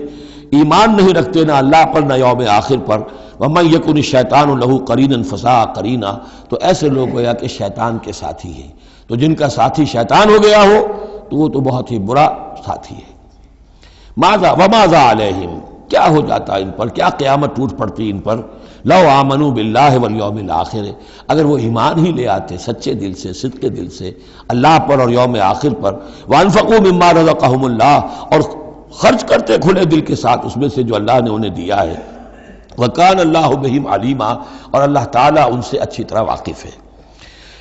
ایمان نہیں رکھتے نہ اللہ پر نہ یوم آخر پر۔ وَمَن يَكُنِ الشَّيْطَانُ لَهُ قَرِينًا فَسَاءَ قَرِينًا، تو ایسے لوگ گویا کہ شیطان کے ساتھی ہیں، تو جن کا ساتھی شیطان ہو گیا ہو تو وہ تو بہت ہی برا ساتھی ہے۔ ماذا وماذا علیہم، کیا ہو جاتا ان پر، کیا قیامت ٹوٹ پڑتی ان پر۔ لو آمنوا باللہ والیوم الآخر، اگر وہ ایمان ہی لے آتے سچے دل سے، صدق دل سے اللہ پر اور یوم آخر پر۔ وانفقوا مما رزقہم اللہ، اور خرچ کرتے کھلے دل کے ساتھ اس میں سے جو اللہ نے انہیں دیا ہے۔ وکان اللہ بہم علیما، اور اللہ تعالیٰ ان سے اچھی طرح واقف ہے۔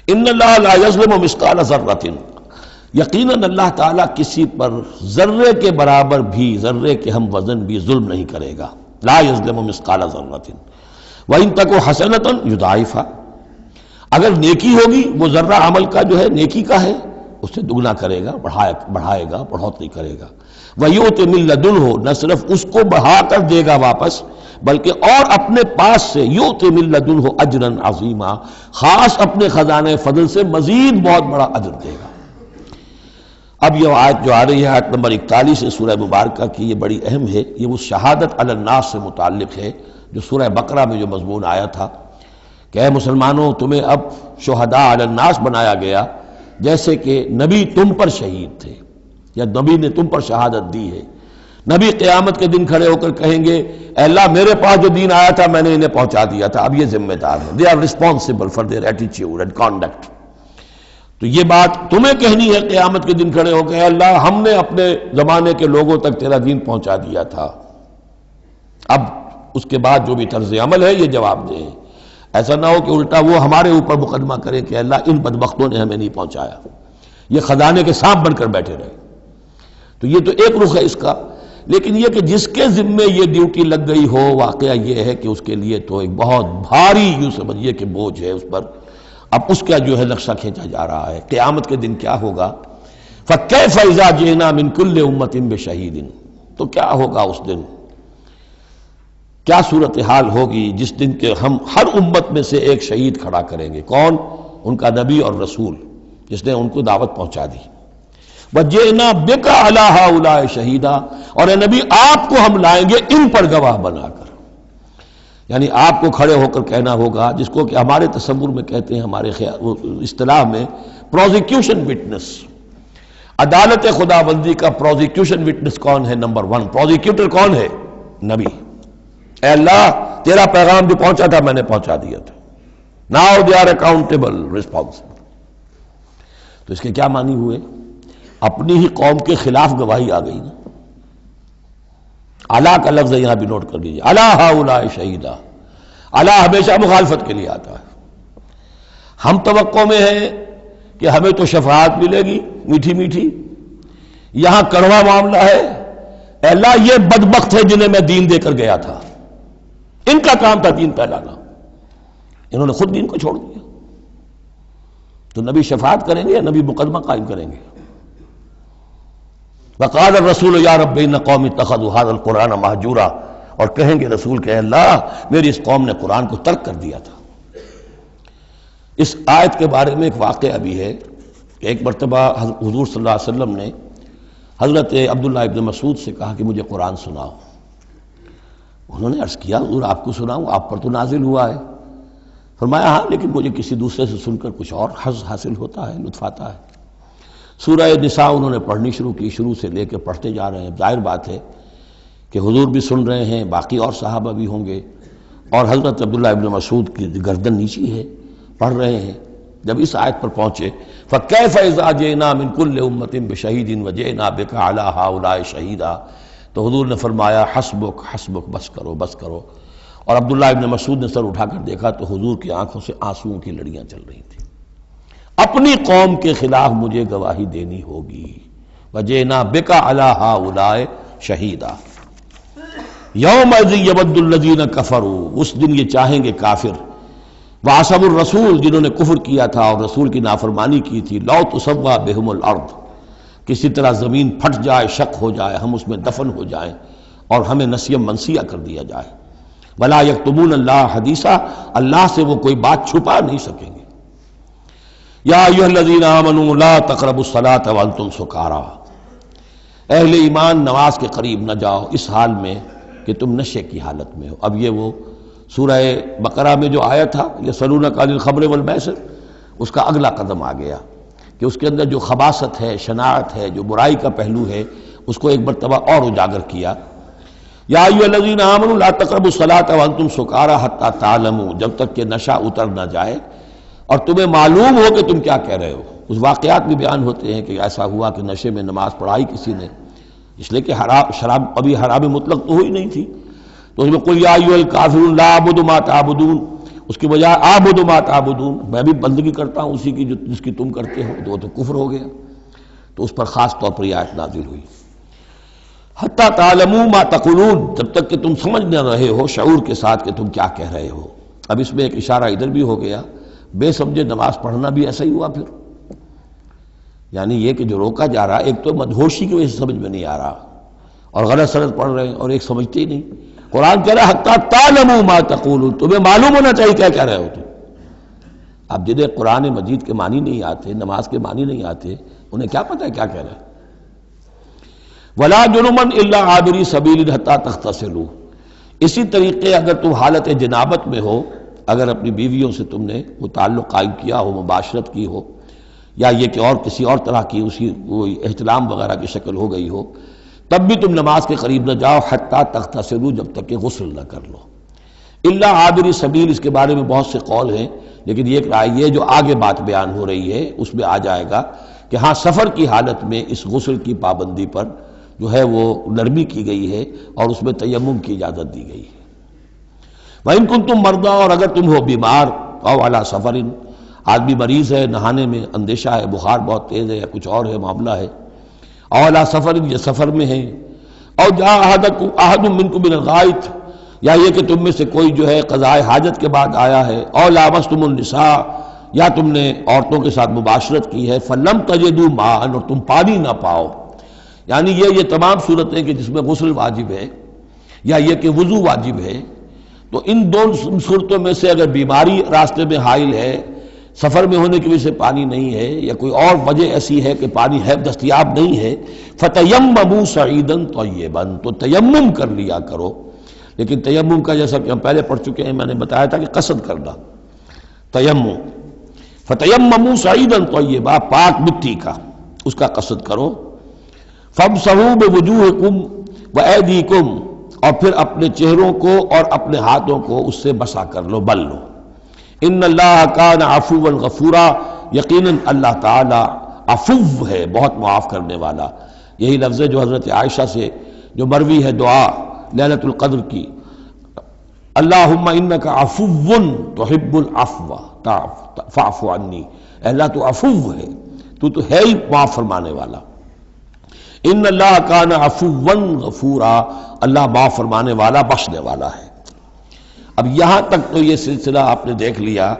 ان اللہ لا یظلم مثقال ذرۃ، یقیناً اللہ تعالیٰ کسی پر ذرے کے برابر بھی، ذرے کے ہم وزن بھی ظلم نہیں کرے گا۔ لا یظلم مثقال ذرۃ وَإِن تَكُ حَسَنَةً يُضَاعِفْهَا، اگر نیکی ہوگی وہ ذرہ عمل کا جو ہے نیکی کا ہے اس سے دگنا کرے گا، بڑھائے گا، بڑھوتری کرے گا۔ وَيُؤْتِ مِن لَّدُنْهُ، نہ صرف اس کو بڑھا کر دے گا واپس بلکہ اور اپنے پاس سے یؤتِ مِن لَّدُنْهُ أَجْرًا عَظِیمًا، خاص اپنے خزانے فضل سے مزید بہت بڑا اجر دے گا۔ اب یہ آیت جو آ رہی ہے، آیت نمبر 41 ہے سورہ مبارکہ کی، یہ بڑی اہم ہے، یہ اس شہادت علی الناس سے متعلق ہے جو سورہ بقرہ میں جو مضمون آیا تھا کہ اے مسلمانوں تمہیں اب شہداء علی الناس بنایا گیا، جیسے کہ نبی تم پر شہید تھے یا نبی نے تم پر شہادت دی ہے۔ نبی قیامت کے دن کھڑے ہو کر کہیں گے اے اللہ میرے پاس جو دین آیا تھا میں نے انہیں پہنچا دیا تھا، اب یہ ذمہ دار ہیں، they are responsible for their attitude and conduct. تو یہ بات تمہیں کہنی ہے قیامت کے دن کھڑے ہو کے، اے اللہ ہم نے اپنے زمانے کے لوگوں تک تیرا دین پہنچا دیا تھا، اب اس کے بعد جو بھی طرز عمل ہے یہ جواب دیں۔ ایسا نہ ہو کہ الٹا وہ ہمارے اوپر مقدمہ کرے کہ اللہ ان بدبختوں نے ہمیں نہیں پہنچایا، یہ خزانے کے سانپ بن کر بیٹھے رہے۔ تو یہ تو ایک رخ ہے اس کا، لیکن یہ کہ جس کے ذمے یہ ڈیوٹی لگ گئی ہو، واقعہ یہ ہے کہ اس کے لیے تو ایک بہت بھاری یوں سمجھیے کہ بوجھ ہے اس پر۔ اب اس کا جو ہے نقشہ کھینچا جا رہا ہے قیامت کے دن کیا ہوگا۔ فَكَيْفَ إِذَا جِئْنَا مِن كُلِّ أُمَّةٍ بِشَهِيدٍ، تو کیا ہوگا اس دن، کیا صورتحال ہوگی جس دن کے ہم ہر امت میں سے ایک شہید کھڑا کریں گے۔ کون؟ ان کا نبی اور رسول جس نے ان کو دعوت پہنچا دی۔ وَجِئْنَا بِكَ عَلَىٰ هَٰؤُلَاءِ شَهِيدًا، اور اے نبی آپ کو ہم لائیں گے ان پر گواہ بنا کر، یعنی آپ کو کھڑے ہو کر کہنا ہوگا، جس کو کہ ہمارے تصور میں کہتے ہیں، ہمارے اصطلاح میں پروزیکیوشن وٹنس۔ عدالت خداوندی کا پروزیکیوشن وٹنس کون ہے؟ نمبر 1 پروزیکیوٹر کون ہے؟ نبی۔ اے اللہ تیرا پیغام جو پہنچا تھا میں نے پہنچا دیا تھا، now they are accountable responsible. تو اس کے کیا معنی ہوئے؟ اپنی ہی قوم کے خلاف گواہی آ گئی نا. الا کا لفظ یہاں بھی نوٹ کر لیجیے، الا ہؤلاء شہیدا. الا ہمیشہ مخالفت کے لیے آتا ہے. ہم توقع میں ہیں کہ ہمیں تو شفاعت ملے گی میٹھی میٹھی، یہاں کڑوا معاملہ ہے. اے اللہ یہ بدبخت ہے جنہیں میں دین دے کر گیا تھا، ان کا کام تھا دین پھیلانا، انہوں نے خود دین کو چھوڑ دیا. تو نبی شفاعت کریں گے یا نبی مقدمہ قائم کریں گے؟ وقال الرسول یا رب ان قوم اتخذوا هذا القرآن مہجورا، اور کہیں گے رسول کہ اللہ میری اس قوم نے قرآن کو ترک کر دیا تھا. اس آیت کے بارے میں ایک واقعہ بھی ہے کہ ایک مرتبہ حضور صلی اللہ علیہ وسلم نے حضرت عبداللہ ابن مسعود سے کہا کہ مجھے قرآن سناؤ. انہوں نے عرض کیا حضور آپ کو سناؤں، آپ پر تو نازل ہوا ہے. فرمایا ہاں لیکن مجھے کسی دوسرے سے سن کر کچھ اور حظ حاصل ہوتا ہے، لطف آتا ہے. سورہ نساء انہوں نے پڑھنی شروع کی، شروع سے لے کے پڑھتے جا رہے ہیں. ظاہر بات ہے کہ حضور بھی سن رہے ہیں، باقی اور صحابہ بھی ہوں گے، اور حضرت عبداللہ ابن مسعود کی گردن نیچی ہے، پڑھ رہے ہیں. جب اس آیت پر پہنچے فَكَيْفَ إِذَا جِئْنَا مِن كُلِّ أُمَّةٍ بِشَهِيدٍ وَجِئْنَا بِكَ عَلَىٰ هَٰؤُلَاءِ شَهِيدًا، تو حضور نے فرمایا حسبک حسبک، بس کرو بس کرو. اور عبداللہ ابن مسعود نے سر اٹھا کر دیکھا تو حضور کی آنکھوں سے آنسوؤں کی لڑیاں چل رہی تھیں. اپنی قوم کے خلاف مجھے گواہی دینی ہوگی. وَجِئْنَا بِكَ عَلَىٰ هَٰؤُلَاءِ شَهِيدًا يَوْمَئِذٍ يَوَدُّ الَّذِينَ كَفَرُوا، اس دن یہ چاہیں گے کافر، وَعَصَوُا الرَّسُولَ جنہوں نے کفر کیا تھا اور رسول کی نافرمانی کی تھی، لَوْ تُسَوَّىٰ بِهِمُ الْأَرْضُ، کسی طرح زمین پھٹ جائے، شق ہو جائے، ہم اس میں دفن ہو جائیں اور ہمیں نسیم منسیہ کر دیا جائے. وَلَا يَكْتُمُونَ اللَّهَ حَدِيثًا، اللہ سے وہ کوئی بات چھپا نہیں سکیں گے. یا ایھا الذین آمنوا لا تقربوا الصلاۃ وانتم سکارا، اہل ایمان نماز کے قریب نہ جاؤ اس حال میں کہ تم نشے کی حالت میں ہو. اب یہ وہ سورہ بقرہ میں جو آیا تھا یسألونک عن الخمر والمیسر، اس کا اگلا قدم آ گیا کہ اس کے اندر جو خباثت ہے، شناعت ہے، جو برائی کا پہلو ہے، اس کو ایک مرتبہ اور اجاگر کیا. یا ایھا الذین آمنوا لا تقربوا الصلاۃ وانتم سکارا حتی تعلموا، جب تک کہ نشہ اتر نہ جائے اور تمہیں معلوم ہو کہ تم کیا کہہ رہے ہو. اس واقعات بھی بیان ہوتے ہیں کہ ایسا ہوا کہ نشے میں نماز پڑھائی کسی نے، اس لیے کہ شراب ابھی حرام مطلق تو ہوئی نہیں تھی، تو اس میں قل یا ایھا الکافرون لا اعبد ما تعبدون، اس کی بجائے اعبد ما تعبدون، میں بھی بندگی کرتا ہوں اسی کی جس کی تم کرتے ہو، تو وہ تو کفر ہو گیا. تو اس پر خاص طور پر یہ آیت نازل ہوئی حتی تعلموا ما تقولون، جب تک کہ تم سمجھ نہ رہے ہو شعور کے ساتھ کہ تم کیا کہہ رہے ہو. اب اس میں ایک اشارہ ادھر بھی ہو گیا، بے سمجھے نماز پڑھنا بھی ایسا ہی ہوا پھر. یعنی یہ کہ جو روکا جا رہا، ایک تو مدہوشی کی وجہ سے سمجھ میں نہیں آ رہا اور غلط سلط پڑھ رہے ہیں، اور ایک سمجھتے ہی نہیں. قرآن کہہ رہا ہے حتی تعلموا ما تقولون، تمہیں معلوم ہونا چاہیے کیا کہہ رہے ہو تم. اب جنہیں قرآن مجید کے معنی نہیں آتے، نماز کے معنی نہیں آتے، انہیں کیا پتہ ہے کیا کہہ رہے ہیں. وَلَا جُنُبًا إِلَّا عَابِرِي سَبِيلٍ حَتَّىٰ تَغْتَسِلُوا، اسی طریقے اگر تم حالت جنابت میں ہو، اگر اپنی بیویوں سے تم نے وہ تعلق قائم کیا ہو، مباشرت کی ہو، یا یہ کہ اور کسی اور طرح کی اسی وہ احتلام وغیرہ کی شکل ہو گئی ہو، تب بھی تم نماز کے قریب نہ جاؤ حتیٰ تغتسلوا، جب تک کہ غسل نہ کر لو. الا عابری سبیل، اس کے بارے میں بہت سے قول ہیں، لیکن یہ رائے یہ جو آگے بات بیان ہو رہی ہے اس میں آ جائے گا کہ ہاں سفر کی حالت میں اس غسل کی پابندی پر جو ہے وہ نرمی کی گئی ہے اور اس میں تیمم کی اجازت دی گئی ہے. وَإِن كُنتُم مَرْضَىٰ، اور اگر تم ہو بیمار، أَوْ عَلَىٰ سَفَرٍ، آدمی مریض ہے، نہانے میں اندیشہ ہے، بخار بہت تیز ہے یا کچھ اور ہے معاملہ ہے، أَوْ عَلَىٰ سَفَرٍ، یہ سفر میں ہے، أَوْ جَاءَ أَحَدٌ مِّنكُم مِّنَ الْغَائِطِ، یا یہ کہ تم میں سے کوئی جو ہے قضائے حاجت کے بعد آیا ہے، أَوْ لَامَسْتُمُ النِّسَاءَ، یا تم نے عورتوں کے ساتھ مباشرت کی ہے، فَلَمْ تَجِدُوا مَاءً، اور تم پانی نہ پاؤ. یعنی یہ تمام صورتیں کہ جس میں غسل واجب ہے یا یہ کہ وضو واجب ہے، تو ان دو صورتوں میں سے اگر بیماری راستے میں حائل ہے، سفر میں ہونے کی وجہ سے پانی نہیں ہے، یا کوئی اور وجہ ایسی ہے کہ پانی ہے دستیاب نہیں ہے، فَتَيَمَّمُوا صَعِيدًا طَيِّبًا، تو تیمم کر لیا کرو. لیکن تیمم کا جیسا کہ ہم پہلے پڑھ چکے ہیں، میں نے بتایا تھا کہ قصد کرنا تیمم، فَتَيَمَّمُوا صَعِيدًا طَيِّبًا، پاک مٹی کا اس کا قصد کرو. فَامْسَحُوا بِوُجُوهِكُمْ وَأَيْدِيكُمْ، اور پھر اپنے چہروں کو اور اپنے ہاتھوں کو اس سے مسح کر لو، بل لو. ان اللہ کان عفوا غفورا، یقیناً اللہ تعالی عفو ہے، بہت معاف کرنے والا۔ یہی لفظ ہے جو حضرت عائشہ سے جو مروی ہے دعا لیلۃ القدر کی، اللہم انک عفو تحب العفو فاعف عنی، اے اللہ تو عفو ہے، تو ہے ہی معاف فرمانے والا۔ ان اللہ کان عفوا غفورا، اللہ معاف فرمانے والا بخشنے والا ہے۔ اب یہاں تک تو یہ سلسلہ آپ نے دیکھ لیا،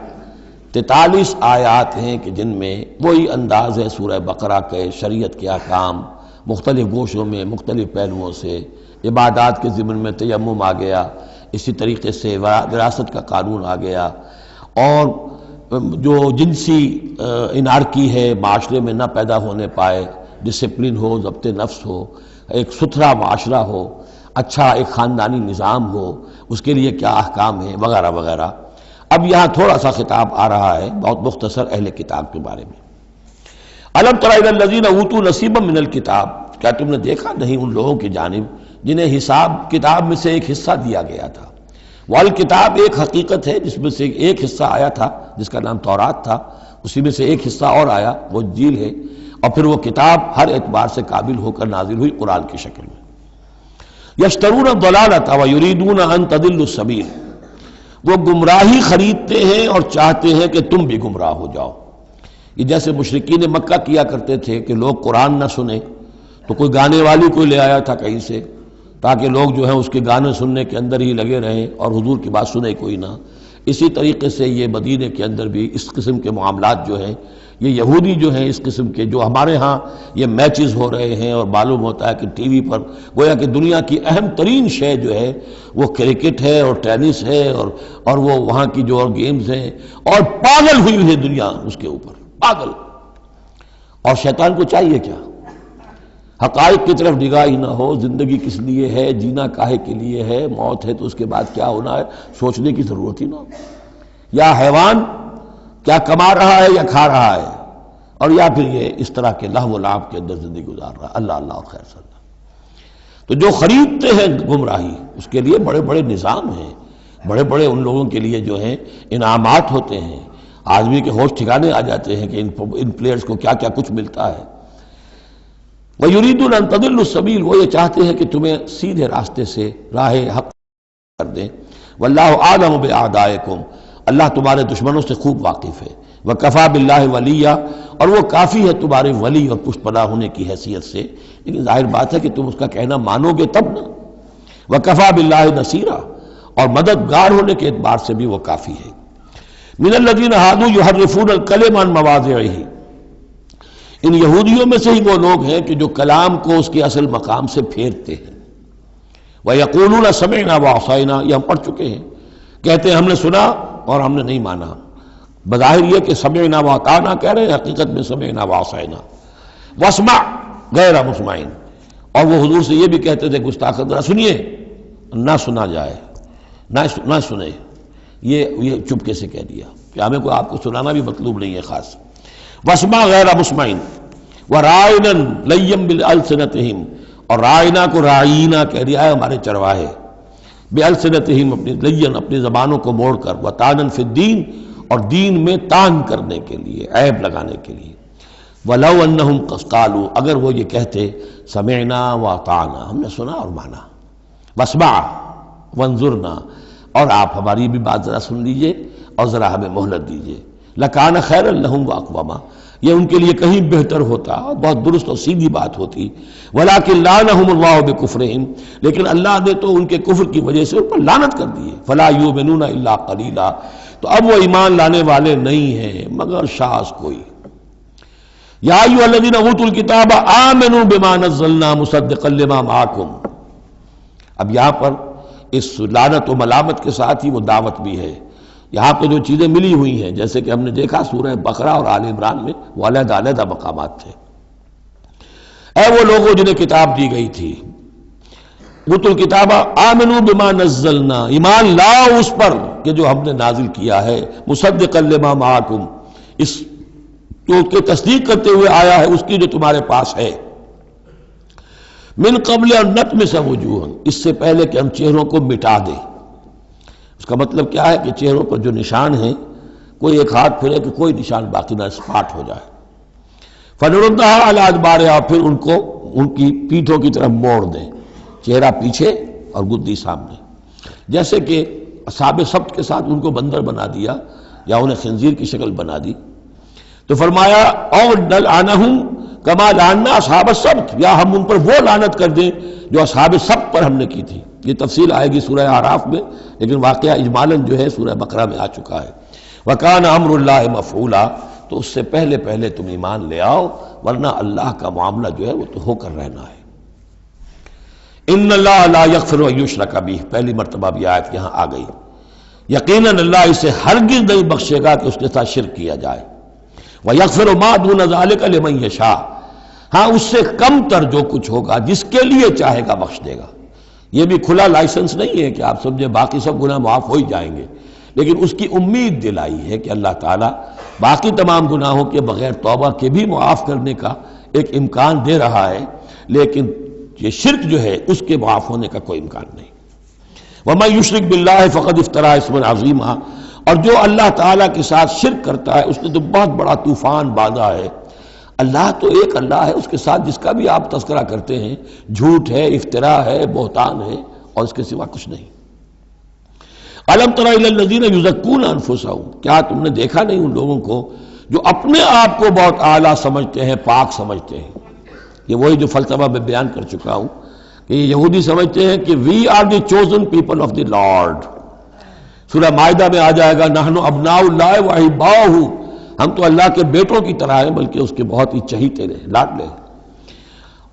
43 آیات ہیں کہ جن میں وہی انداز ہے سورہ بقرہ کے، شریعت کے احکام مختلف گوشوں میں مختلف پہلوؤں سے، عبادات کے ضمن میں تیمم آ گیا، اسی طریقے سے وراثت کا قانون آ گیا، اور جو جنسی انارکی ہے معاشرے میں نہ پیدا ہونے پائے، ڈسپلن ہو، ضبط نفس ہو، ایک ستھرا معاشرہ ہو، اچھا ایک خاندانی نظام ہو، اس کے لیے کیا احکام ہیں وغیرہ وغیرہ۔ اب یہاں تھوڑا سا خطاب آ رہا ہے بہت مختصر اہل کتاب کے بارے میں۔ الم تر الی الذین اوتوا نصیبا من الکتاب، کیا تم نے دیکھا نہیں ان لوگوں کی جانب جنہیں حساب کتاب میں سے ایک حصہ دیا گیا تھا۔ والکتاب ایک حقیقت ہے جس میں سے ایک حصہ آیا تھا جس کا نام تورات تھا، اسی میں سے ایک حصہ اور آیا وہ انجیل ہے، اور پھر وہ کتاب ہر اعتبار سے قابل ہو کر نازل ہوئی قرآن کی شکل میں۔ یشترون الضلالۃ ویریدون ان تضلوا السبیل، وہ گمراہی خریدتے ہیں اور چاہتے ہیں کہ تم بھی گمراہ ہو جاؤ۔ یہ جیسے مشرکین مکہ کیا کرتے تھے کہ لوگ قرآن نہ سنیں تو کوئی گانے والی کوئی لے آیا تھا کہیں سے، تاکہ لوگ جو ہیں اس کے گانے سننے کے اندر ہی لگے رہیں اور حضور کی بات سنے کوئی نہ۔ اسی طریقے سے یہ مدینے کے اندر بھی اس قسم کے معاملات جو ہیں، یہ یہودی جو ہیں اس قسم کے، جو ہمارے ہاں یہ میچز ہو رہے ہیں اور معلوم ہوتا ہے کہ ٹی وی پر گویا کہ دنیا کی اہم ترین شے جو ہے وہ کرکٹ ہے اور ٹینس ہے اور وہ وہاں کی جو اور گیمز ہیں، اور پاگل ہوئی ہے دنیا اس کے اوپر، پاگل۔ اور شیطان کو چاہیے کیا؟ حقائق کی طرف نگاہ ہی نہ ہو، زندگی کس لیے ہے، جینا کاہے کے لیے ہے، موت ہے تو اس کے بعد کیا ہونا ہے، سوچنے کی ضرورت ہی نہ ہو۔ یا حیوان کیا کما رہا ہے یا کھا رہا ہے، اور یا پھر یہ اس طرح کے لہو و لعب کے اندر زندگی گزار رہا ہے۔ اللہ اللہ اور خیر صلی اللہ۔ تو جو خریدتے ہیں گمراہی، اس کے لیے بڑے بڑے نظام ہیں، بڑے بڑے ان لوگوں کے لیے جو ہیں انعامات ہوتے ہیں، آدمی کے ہوش ٹھکانے آ جاتے ہیں کہ ان پلیئرز کو کیا کیا کچھ ملتا ہے۔ وَيُرِيدُونَ أَن تَضِلُّوا السَّبِيلَ، وہ یہ چاہتے ہیں کہ تمہیں سیدھے راستے سے راہ حق کر دیں۔ وَاللَّهُ أَعْلَمُ بِأَعْدَائِكُمْ، اللہ تمہارے دشمنوں سے خوب واقف ہے۔ وَكَفَى بِاللَّهِ وَلِيًّا، اور وہ کافی ہے تمہارے ولی اور پشت پناہ ہونے کی حیثیت سے، لیکن ظاہر بات ہے کہ تم اس کا کہنا مانو گے تب نا۔ وَكَفَى بِاللَّهِ نَصِيرًا، اور مددگار ہونے کے اعتبار سے بھی وہ کافی ہے۔ مِنَ الَّذِينَ هَادُوا يُحَرِّفُونَ الْكَلِمَ عَن مَّوَاضِعِهِ، ان یہودیوں میں سے ہی وہ لوگ ہیں کہ جو کلام کو اس کے اصل مقام سے پھیرتے ہیں۔ وَيَقُولُونَ سَمِعْنَا وَعَصَيْنَا، یہ ہم پڑھ چکے ہیں، کہتے ہیں ہم نے سنا اور ہم نے نہیں مانا۔ بظاہر یہ کہ سمعنا وَأَطَعْنَا کہہ رہے ہیں، حقیقت میں سمعنا وَعَصَيْنَا۔ وَاسْمَعْ غَيْرَ مُسْمَعٍ، اور وہ حضور سے یہ بھی کہتے تھے گستاخ ذرا سنیے، نہ سنا جائے، نہ سنے، یہ چپکے سے کہہ دیا کہ ہمیں کوئی آپ کو سنانا بھی مطلوب نہیں ہے خاص۔ وَاسْمَعْ غَيْرَ مُسْمَعٍ وَرَاعِنًا لَيًّا بِأَلْسِنَتِهِمْ، اور رائنا کو رائینا کہہ دیا ہے ہمارے چرواہے، بِأَلْسِنَتِهِمْ اپنی لین اپنی زبانوں کو موڑ کر، وَطَعْنًا فِي الدِّينِ، اور دین میں طعن کرنے کے لیے، عیب لگانے کے لیے۔ وَلَوْ أَنَّهُمْ قَالُوا، اگر وہ یہ کہتے سمعنا وَأَطَعْنَا، ہم نے سنا اور مانا، وَاسْمَعْ وَانظُرْنَا، اور آپ ہماری بھی بات ذرا سن لیجئے اور ذرا ہمیں مہلت دیجئے، لَكَانَ خَيْرًا لَهُمْ وَأَقْوَمَ، یہ ان کے لیے کہیں بہتر ہوتا اور بہت درست اور سیدھی بات ہوتی۔ وَلَكِنْ لَعَنَهُمُ اللَّهُ بِكُفْرِهِمْ، لیکن اللہ نے تو ان کے کفر کی وجہ سے ان پر لعنت کر دی ہے۔ فَلَا يُؤْمِنُونَ إِلَّا قَلِيلًا، تو اب وہ ایمان لانے والے نہیں ہیں مگر شاذ کوئی۔ یا ایھا الذین اوتوا الکتاب آمنوا بما نزلنا مصدقا لما معکم، اب یہاں پر اس لعنت و ملامت کے ساتھ ہی وہ دعوت بھی ہے۔ یہاں پہ جو چیزیں ملی ہوئی ہیں جیسے کہ ہم نے دیکھا سورہ بقرہ اور آل عمران میں وہ علیحدہ علیحدہ مقامات تھے۔ اے وہ لوگوں جنہیں کتاب دی گئی تھی، اوتوا الکتاب آمنوا بما نزلنا، ایمان لاؤ اس پر کہ جو ہم نے نازل کیا ہے، مصدقا لما معکم، اس جو کہ تصدیق کرتے ہوئے آیا ہے اس کی جو تمہارے پاس ہے۔ من قبل ان نطمس وجوہا، اس سے پہلے کہ ہم چہروں کو مٹا دیں۔ اس کا مطلب کیا ہے کہ چہروں پر جو نشان ہیں کوئی ایک ہاتھ پھرے کہ کوئی نشان باقی نہ، اسپاٹ ہو جائے۔ فنردها علی ادبارها، اور پھر ان کو ان کی پیٹھوں کی طرف موڑ دیں، چہرہ پیچھے اور گدی سامنے. جیسے کہ اصحاب سبت کے ساتھ ان کو بندر بنا دیا یا انہیں خنزیر کی شکل بنا دی. تو فرمایا اور نلعنہم کما لعنا اصحاب السبت، یا ہم ان پر وہ لعنت کر دیں جو اصحاب سبت پر ہم نے کی تھی. یہ تفصیل آئے گی سورہ اعراف میں، لیکن واقعہ اجمالاً جو ہے سورہ بقرہ میں آ چکا ہے. وَكَانَ أَمْرُ اللَّهِ مَفْعُولًا، تو اس سے پہلے تم ایمان لے آؤ، ورنہ اللہ کا معاملہ جو ہے وہ تو ہو کر رہنا ہے. ان اللہ لا یغفر ان یشرک بہ، پہلی مرتبہ بھی آیت یہاں آ گئی. یقیناً اللہ اسے ہرگز نہیں بخشے گا کہ اس کے ساتھ شرک کیا جائے. وَيَغْفِرُ مَا دُونَ ذَلِكَ لِمَن یشاء، ہاں اس سے کم تر جو کچھ ہوگا جس کے لیے چاہے گا بخش دے گا. یہ بھی کھلا لائسنس نہیں ہے کہ آپ سمجھے باقی سب گناہ معاف ہو ہی جائیں گے، لیکن اس کی امید دلائی ہے کہ اللہ تعالیٰ باقی تمام گناہوں کے بغیر توبہ کے بھی معاف کرنے کا ایک امکان دے رہا ہے، لیکن یہ شرک جو ہے اس کے معاف ہونے کا کوئی امکان نہیں. وَمَن يُشْرِكْ بِاللَّهِ فَقَدِ افْتَرَىٰ اسْمًا عَظِيمًا، اور جو اللہ تعالیٰ کے ساتھ شرک کرتا ہے اس نے تو بہت بڑا طوفان باندھا ہے. اللہ تو ایک اللہ ہے، اس کے ساتھ جس کا بھی آپ تذکرہ کرتے ہیں جھوٹ ہے، افتراء ہے، بہتان ہے، اور اس کے سوا کچھ نہیں. أَلَمْ تَرَ إِلَى الَّذِينَ يُزَكُّونَ أَنفُسَهُم، کیا تم نے دیکھا نہیں ان لوگوں کو جو اپنے آپ کو بہت اعلیٰ سمجھتے ہیں، پاک سمجھتے ہیں. یہ وہی جو فلسفہ میں بیان کر چکا ہوں کہ یہ یہودی سمجھتے ہیں کہ we are the chosen people of the lord. سورہ مائدہ میں آ جائے گا نحن ابناء اللہ واحباؤہ، ہم تو اللہ کے بیٹوں کی طرح ہیں، بلکہ اس کے بہت ہی چہیتے ہیں، لاڈلے.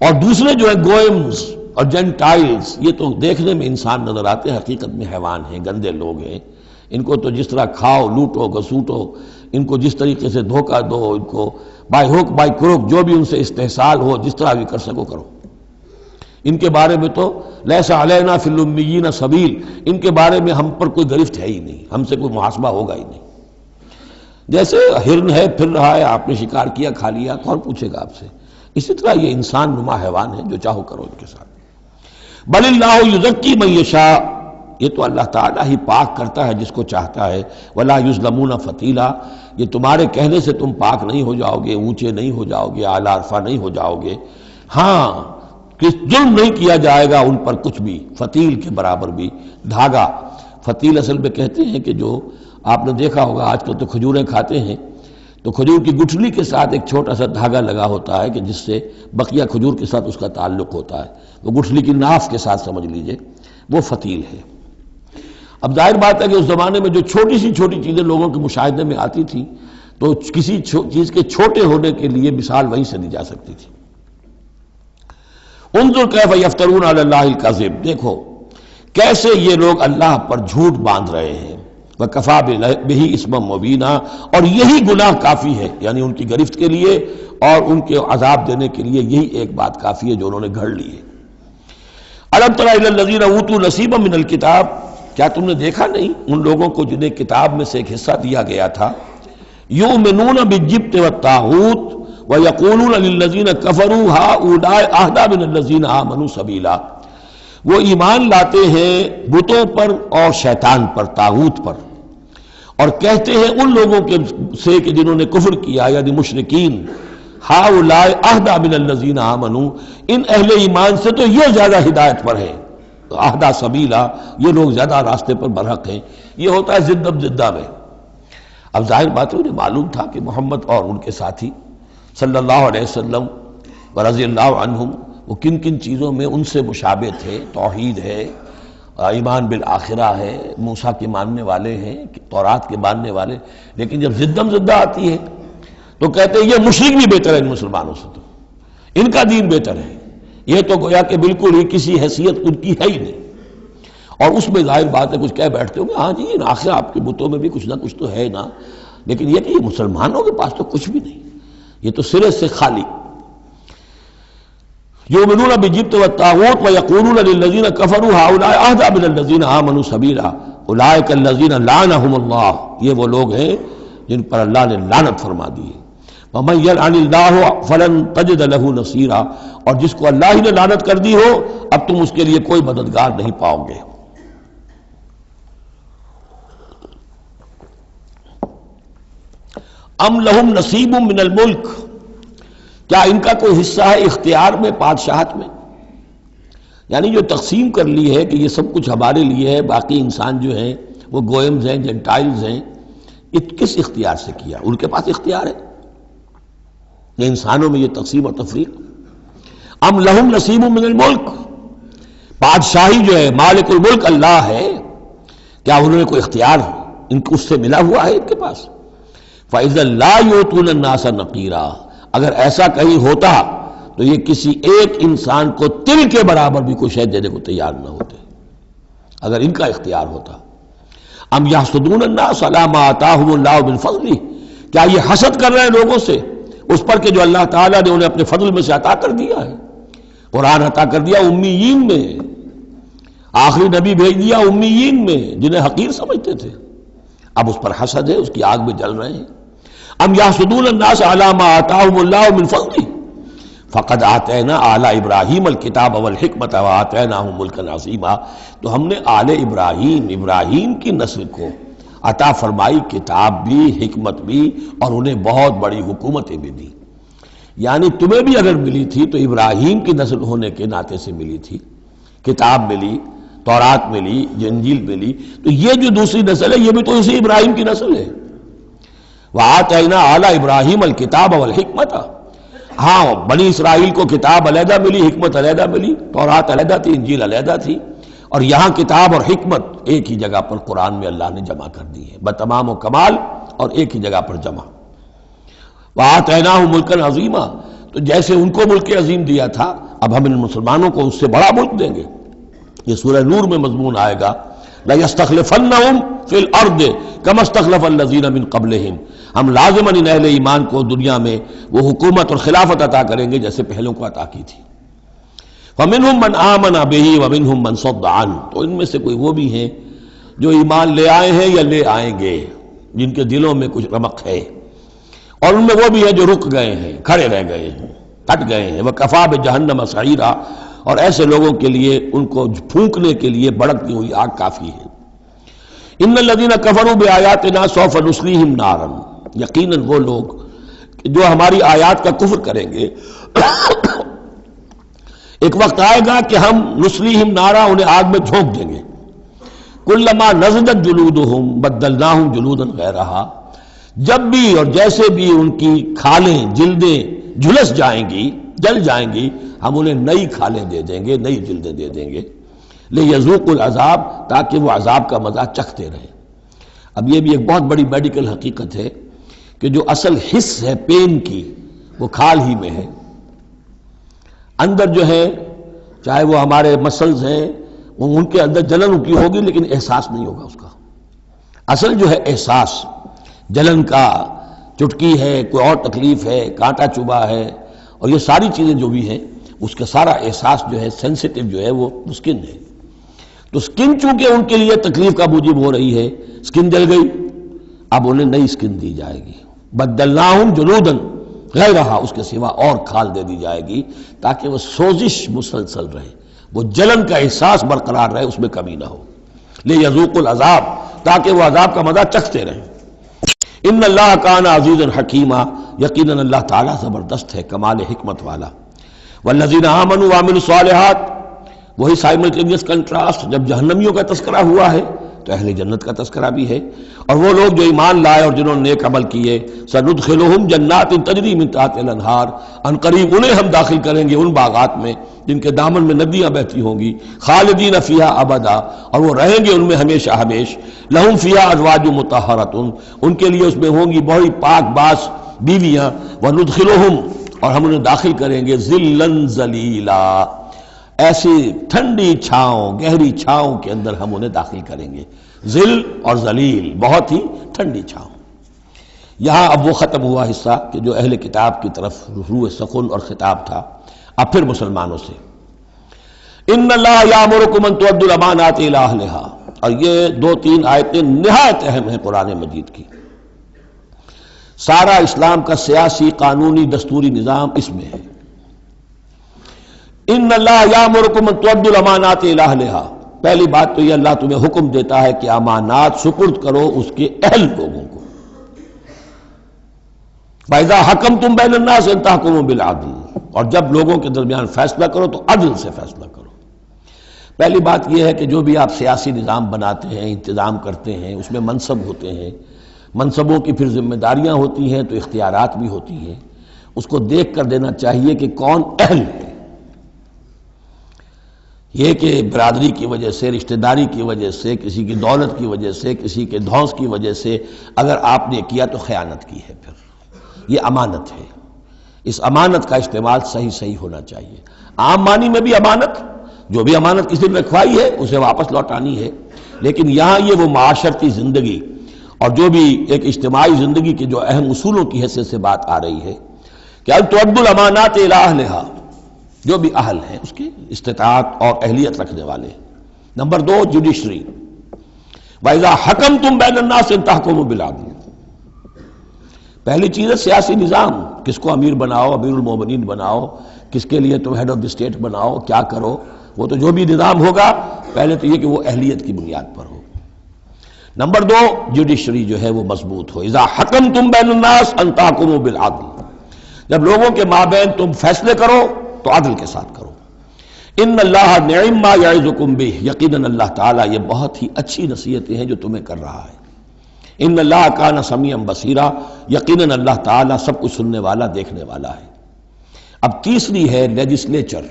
اور دوسرے جو ہے گوئمز اور جینٹائلز، یہ تو دیکھنے میں انسان نظر آتے ہیں، حقیقت میں حیوان ہیں، گندے لوگ ہیں. ان کو تو جس طرح کھاؤ، لوٹو، گسوٹو، ان کو جس طریقے سے دھوکہ دو، ان کو بائی ہوک بائی کروک جو بھی ان سے استحصال ہو، جس طرح بھی کر سکو کرو. ان کے بارے میں تو لیس علینا فی الامیین سبیل، ان کے بارے میں ہم پر کوئی گرفت ہے ہی نہیں، ہم سے کوئی محاسبہ ہوگا ہی نہیں. جیسے ہرن ہے، پھر رہا ہے، آپ نے شکار کیا، کھا لیا، کون پوچھے گا آپ سے. اسی طرح یہ انسان نما حیوان ہے، جو چاہو کرو ان کے ساتھ. بل اللہ یزکی من یشاء، یہ تو اللہ تعالیٰ ہی پاک کرتا ہے جس کو چاہتا ہے. ولا یظلمون فتیلا، یہ تمہارے کہنے سے تم پاک نہیں ہو جاؤ گے، اونچے نہیں ہو جاؤ گے، اعلیٰ عرفہ نہیں ہو جاؤ گے. ہاں کہ ظلم نہیں کیا جائے گا ان پر کچھ بھی، فتیل کے برابر بھی. دھاگا، فتیل اصل میں کہتے ہیں کہ جو آپ نے دیکھا ہوگا آج کل تو کھجوریں کھاتے ہیں تو کھجور کی گٹھلی کے ساتھ ایک چھوٹا سا دھاگا لگا ہوتا ہے کہ جس سے بقیہ کھجور کے ساتھ اس کا تعلق ہوتا ہے، وہ گٹھلی کی ناف کے ساتھ سمجھ لیجئے، وہ فتیل ہے. اب ظاہر بات ہے کہ اس زمانے میں جو چھوٹی سی چھوٹی چیزیں لوگوں کے مشاہدے میں آتی تھیں تو کسی چیز کے چھوٹے ہونے کے لیے مثال وہیں سے دی جا سکتی تھی. انظر کیف یفترون علی اللہ الکذب، دیکھو کیسے یہ لوگ اللہ پر جھوٹ باندھ رہے ہیں. وکفی بہ اسما مبینا، اور یہی گناہ کافی ہے، یعنی ان کی گرفت کے لیے اور ان کے عذاب دینے کے لیے یہی ایک بات کافی ہے جو انہوں نے گھڑ لی ہے. الم تر الی الذین اوتوا نصیبا من الکتاب، کیا تم نے دیکھا نہیں ان لوگوں کو جنہیں کتاب میں سے ایک حصہ دیا گیا تھا. یؤمنون بالجبت والطاغوت وَيَقُولُونَ لِلَّذِينَ كَفَرُوا هَؤُلَاءِ أَهْدَىٰ مِنَ الَّذِينَ آمَنُوا سَبِيلًا، وہ ایمان لاتے ہیں بتوں پر اور شیطان پر، طاغوت پر، اور کہتے ہیں ان لوگوں کے سے کہ جنہوں نے کفر کیا، یعنی مشرکین، هَؤُلَاءِ أَهْدَىٰ مِنَ الَّذِينَ آمَنُوا، ان اہل ایمان سے تو یہ زیادہ ہدایت پر ہیں. اہدیٰ سبیلا، یہ لوگ زیادہ راستے پر برحق ہیں. یہ ہوتا ہے ضد زدہ میں. اب ظاہر بات ہے انہیں معلوم تھا کہ محمد اور ان کے ساتھی صلی اللہ علیہ وسلم ورضی اللہ عنہم وہ کن کن چیزوں میں ان سے مشابہ تھے. توحید ہے، ایمان بالآخرہ ہے، موسیٰ کے ماننے والے ہیں، تورات کے ماننے والے. لیکن جب ضدم زدہ آتی ہے تو کہتے ہیں یہ مشرک بھی بہتر ہے ان مسلمانوں سے، تو ان کا دین بہتر ہے. یہ تو گویا کہ بالکل ہی کسی حیثیت ان کی ہے ہی نہیں. اور اس میں ظاہر بات ہے کچھ کہہ بیٹھتے ہوں گے ہاں جی آخر آپ کے بتوں میں بھی کچھ نہ کچھ تو ہے نا، لیکن یہ کہ یہ مسلمانوں کے پاس تو کچھ بھی نہیں، یہ تو سرے سے خالی. یؤمنون بالجبت والطاغوت ویقولون للذین کفروا هؤلاء اهدیٰ من الذین آمنوا سبیلا اولئک الذین لعنهم اللہ، یہ وہ لوگ ہیں جن پر اللہ نے لعنت فرما دی ہے. ومن یلعن اللہ فلن تجد له نصیرا، اور جس کو اللہ ہی نے لعنت کر دی ہو اب تم اس کے لیے کوئی مددگار نہیں پاؤ گے. ام لہم نصیب من الملک، کیا ان کا کوئی حصہ ہے اختیار میں، بادشاہت میں؟ یعنی جو تقسیم کر لی ہے کہ یہ سب کچھ ہمارے لیے ہے، باقی انسان جو ہیں وہ گوئمز ہیں، جنٹائلز ہیں، یہ کس اختیار سے کیا؟ ان کے پاس اختیار ہے یہ انسانوں میں یہ تقسیم اور تفریق؟ ام لہم نصیب من الملک، بادشاہی جو ہے، مالک الملک اللہ ہے، کیا انہوں نے کوئی اختیار ان کو اس سے ملا ہوا ہے ان کے پاس؟ فَإِذَا لَا يُؤْتُونَ النَّاسَ نَقِيرًا، اگر ایسا کہیں ہوتا تو یہ کسی ایک انسان کو تل کے برابر بھی کوئی شے دینے کو تیار نہ ہوتے اگر ان کا اختیار ہوتا۔ ام یحسدون الناس علی ما آتاہم اللہ من فضلہ، کیا یہ حسد کر رہے ہیں لوگوں سے اس پر کہ جو اللہ تعالیٰ نے انہیں اپنے فضل میں سے عطا کر دیا ہے؟ قرآن عطا کر دیا امیین میں، آخری نبی بھیج دیا امیین میں جنہیں حقیر سمجھتے تھے، اب اس پر حسد ہے، اس کی آگ میں جل رہے ہیں۔ ام یحسدون الناس علی ما آتاہم اللہ من فضلہ فقد آتینا آل ابراہیم الکتاب والحکمت وآتیناہم ملکا عظیما، تو ہم نے آل ابراہیم کی نسل کو عطا فرمائی کتاب بھی، حکمت بھی، اور انہیں بہت بڑی حکومتیں بھی دی۔ یعنی تمہیں بھی اگر ملی تھی تو ابراہیم کی نسل ہونے کے ناطے سے ملی تھی، کتاب ملی، تورات ملی، انجیل ملی، تو یہ جو دوسری نسل ہے یہ بھی تو اسی ابراہیم کی نسل ہے۔ وآتینا آل ابراہیم الکتاب والحکمت، ہاں بنی اسرائیل کو کتاب علیحدہ ملی، حکمت علیحدہ ملی، تورات علیحدہ تھی، انجیل علیحدہ تھی، اور یہاں کتاب اور حکمت ایک ہی جگہ پر قرآن میں اللہ نے جمع کر دی ہے بتمام و کمال، اور ایک ہی جگہ پر جمع۔ وآتیناہم ملکا عظیما، تو جیسے ان کو ملک عظیم دیا تھا اب ہم ان مسلمانوں کو اس سے بڑا ملک دیں گے۔ یہ سورہ نور میں مضمون آئے گا، لَيَسْتَخْلِفَنَّهُمْ فِي الْأَرْضِ كَمَا اسْتَخْلَفَ الَّذِينَ مِنْ قَبْلِهِمْ، ہم لازماً ان اہل ایمان کو دنیا میں وہ حکومت اور خلافت عطا کریں گے جیسے پہلوں کو عطا کی تھی۔ فَمِنْهُمْ مَنْ آمَنَ بِهِ وَمِنْهُمْ مَنْ صَدَّ عَنْهُ، تو ان میں سے کوئی وہ بھی ہیں جو ایمان لے آئے ہیں یا لے آئیں گے، جن کے دلوں میں کچھ رمق ہے، اور ان میں وہ بھی ہیں جو رک گئے ہیں، کھڑے رہ گئے ہیں، ہٹ گئے ہیں۔ وَكَفَى بِجَهَنَّمَ سَعِيرًا، اور ایسے لوگوں کے لیے ان کو پھونکنے کے لیے بھڑکتی ہوئی آگ کافی ہے۔ ان الذین کفروا بآیاتنا سوف نصلیہم نارا، یقیناً وہ لوگ جو ہماری آیات کا کفر کریں گے ایک وقت آئے گا کہ ہم نصلیہم نارا، انہیں آگ میں جھونک دیں گے۔ کلما نضجت جلودہم بدلناہم جلودا غیرہا، جب بھی اور جیسے بھی ان کی کھالیں، جلدیں جھلس جائیں گی، جل جائیں گی، ہم انہیں نئی کھالیں دے دیں گے، نئی جلدیں دے دیں گے، لِيَذُوقُوا الْعَذَابَ، تاکہ وہ عذاب کا مزہ چکھتے رہیں۔ اب یہ بھی ایک بہت بڑی میڈیکل حقیقت ہے کہ جو اصل حس ہے پین کی وہ کھال ہی میں ہے، اندر جو ہے چاہے وہ ہمارے مسلز ہیں وہ ان کے اندر جلن کی ہوگی لیکن احساس نہیں ہوگا اس کا۔ اصل جو ہے احساس جلن کا، چٹکی ہے، کوئی اور تکلیف ہے، کانٹا چبھا ہے، اور یہ ساری چیزیں جو بھی ہیں اس کا سارا احساس جو ہے سینسیٹیو جو ہے وہ سکن ہے۔ تو سکن چونکہ ان کے لیے تکلیف کا موجب ہو رہی ہے، سکن جل گئی، اب انہیں نئی سکن دی جائے گی، بدلناہم جلودا غیرہا، اس کے سوا اور کھال دے دی جائے گی تاکہ وہ سوزش مسلسل رہے، وہ جلن کا احساس برقرار رہے، اس میں کمی نہ ہو، لیذوقوا العذاب، تاکہ وہ عذاب کا مزہ چکھتے رہیں۔ ان اللہ کان عزیزا حکیما، یقیناً اللہ تعالیٰ زبردست ہے، کمال حکمت والا۔ والذین آمنوا وعملوا الصالحات، وہی سائملٹینیس کنٹراسٹ، جب جہنمیوں کا تذکرہ ہوا ہے تو اہل جنت کا تذکرہ بھی ہے، اور وہ لوگ جو ایمان لائے اور جنہوں نے نیک عمل کیے، سندخلہم جنات تجری من تحتہا الانہار، ان قریب انہیں ہم داخل کریں گے ان باغات میں جن کے دامن میں ندیاں بہتی ہوں گی، خالدین فیہا ابدا، اور وہ رہیں گے ان میں ہمیشہ ہمیش، لہم فیہا ازواج مطہرۃ، ان کے لیے اس میں ہوں گی بڑی پاک باز بیویاں، وندخلہم، اور ہم انہیں داخل کریں گے ظلا ظلیلا، ایسی ٹھنڈی چھاؤں، گہری چھاؤں کے اندر ہم انہیں داخل کریں گے، ظل اور ظلیل، بہت ہی ٹھنڈی چھاؤں۔ یہاں اب وہ ختم ہوا حصہ کہ جو اہل کتاب کی طرف روح سخن اور خطاب تھا، اب پھر مسلمانوں سے۔ ان اللہ یامرکم ان تؤدوا الامانات الی اہلھا، اور یہ دو تین آیتیں نہایت اہم ہیں قرآن مجید کی، سارا اسلام کا سیاسی، قانونی، دستوری نظام اس میں ہے۔ ان اللہ یامرکم ان تؤدوا الامانات الی اہلھا، پہلی بات تو یہ اللہ تمہیں حکم دیتا ہے کہ امانات سپرد کرو اس کے اہل لوگوں کو، وَإِذَا حَكَمْتُمْ بَيْنَ النَّاسِ أَن تَحْكُمُوا بِالْعَدْلِ، اور جب لوگوں کے درمیان فیصلہ کرو تو عدل سے فیصلہ کرو۔ پہلی بات یہ ہے کہ جو بھی آپ سیاسی نظام بناتے ہیں، انتظام کرتے ہیں، اس میں منصب ہوتے ہیں، منصبوں کی پھر ذمہ داریاں ہوتی ہیں تو اختیارات بھی ہوتی ہیں، اس کو دیکھ کر دینا چاہیے کہ کون اہل ہے۔ یہ کہ برادری کی وجہ سے، رشتہ داری کی وجہ سے، کسی کی دولت کی وجہ سے، کسی کے دھونس کی وجہ سے اگر آپ نے کیا تو خیانت کی ہے، پھر یہ امانت ہے۔ اس امانت کا استعمال صحیح ہونا چاہیے۔ عام معنی میں بھی امانت، جو بھی امانت کسی نے رکھوائی ہے اسے واپس لوٹانی ہے، لیکن یہاں یہ وہ معاشرتی زندگی اور جو بھی ایک اجتماعی زندگی کے جو اہم اصولوں کی حیثیت سے بات آ رہی ہے کہ ان تؤدوا الامانات الی اہلھا، جو بھی اہل ہیں اس کی استطاعت اور اہلیت رکھنے والے۔ نمبر 2 جوڈیشری، وَإِذَا حَكَمْتُمْ بَيْنَ النَّاسِ أَن تَحْكُمُوا بِالْعَدْلِ۔ پہلی چیز ہے سیاسی نظام، کس کو امیر بناؤ، امیر المومنین بناؤ، کس کے لیے تم ہیڈ آف دی اسٹیٹ بناؤ، کیا کرو، وہ تو جو بھی نظام ہوگا پہلے تو یہ کہ وہ اہلیت کی بنیاد پر ہو۔ نمبر 2 جوڈیشری جو ہے وہ مضبوط ہو۔ اذا حکمتم بین الناس ان تحکموا بالعدل، جب لوگوں کے مابین تم فیصلے کرو تو عدل کے ساتھ کرو۔ ان اللہ نعم ما یعظکم بہ، یقیناً اللہ تعالیٰ یہ بہت ہی اچھی نصیحتیں ہیں جو تمہیں کر رہا ہے۔ ان اللہ کان سمیعا بصیرا، یقیناً اللہ تعالیٰ سب کچھ سننے والا، دیکھنے والا ہے۔ اب تیسری ہے لیجسلیچر۔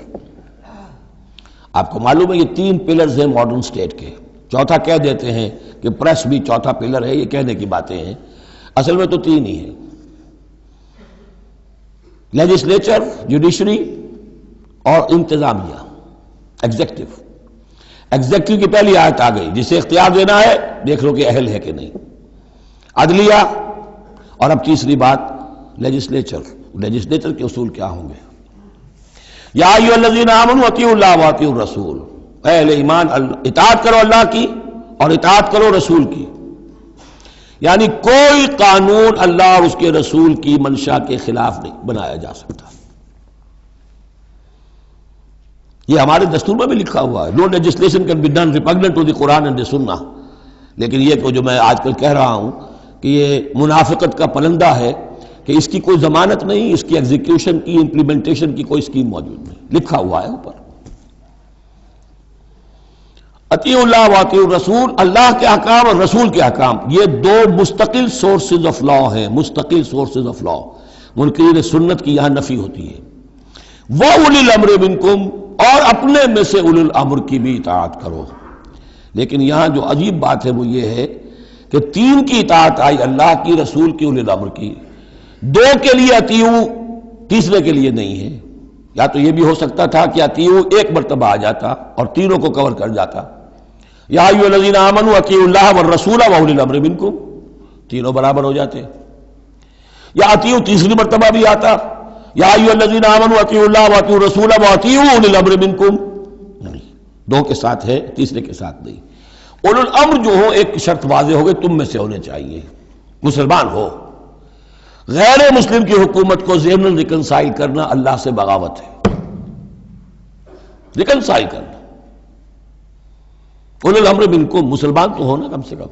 آپ کو معلوم ہے یہ 3 پلرز ہیں ماڈرن سٹیٹ کے، چوتھا کہہ دیتے ہیں کہ پریس بھی چوتھا پلر ہے، یہ کہنے کی باتیں ہیں، اصل میں تو 3 ہی ہیں، لیجسلیچر، جوڈیشری اور انتظامیہ، ایگزیکٹو۔ ایگزیکٹو کی پہلی آیت آ گئی، جسے اختیار دینا ہے دیکھ لو کہ اہل ہے کہ نہیں، عدلیہ، اور اب تیسری بات لیجسلیچر۔ لیجسلیچر کے اصول کیا ہوں گے؟ یا ایھا الذین آمنوا اطیعوا اللہ واطیعوا الرسول، اے اہل ایمان اطاعت کرو اللہ کی اور اطاعت کرو رسول کی، یعنی کوئی قانون اللہ اور اس کے رسول کی منشا کے خلاف نہیں بنایا جا سکتا۔ یہ ہمارے دستور میں بھی لکھا ہوا ہے، no legislation can be done repugnant to the قرآن اینڈ دی سنہ، لیکن یہ جو میں آج کل کہہ رہا ہوں کہ یہ منافقت کا پلندہ ہے کہ اس کی کوئی ضمانت نہیں، اس کی ایگزیکیوشن کی، امپلیمنٹیشن کی کوئی اسکیم موجود نہیں، لکھا ہوا ہے اوپر۔ اطیعوا اللہ واطیعوا الرسول، اللہ کے احکام اور رسول کے احکام، یہ 2 مستقل سورسز آف لا ہیں، مستقل سورسز آف لا۔ منکرین سنت کی یہاں نفی ہوتی ہے۔ وَأُولِي الْأَمْرِ مِنْكُمْ، اور اپنے میں سے اولو الامر کی بھی اطاعت کرو۔ لیکن یہاں جو عجیب بات ہے وہ یہ ہے کہ 3 کی اطاعت آئی، اللہ کی، رسول کی، اولو الامر کی، 2 کے لیے اطیعوا، تیسرے کے لیے نہیں ہے۔ یا تو یہ بھی ہو سکتا تھا کہ اطیعوا ایک مرتبہ آ جاتا اور تینوں کو کور کر جاتا، یا ایھا الذین آمنوا اطیعوا اللہ والرسول واولی الامر منکم، تینوں برابر ہو جاتے۔ یا اطیعوا تیسری مرتبہ بھی آتا، یا ایھا الذین آمنوا اطیعوا اللہ واطیعوا الرسول واطیعوا اولی الامر منکم، نہیں، 2 کے ساتھ ہے، تیسرے کے ساتھ نہیں۔ اولو الامر جو ہو ایک شرط واضح ہو گئی، تم میں سے ہونے چاہیے، مسلمان ہو۔ غیر مسلم کی حکومت کو ضمن ریکنسائل کرنا اللہ سے بغاوت ہے، ریکنسائل کرنا۔ اولو الامر منکم، مسلمان تو ہونا کم سے کم۔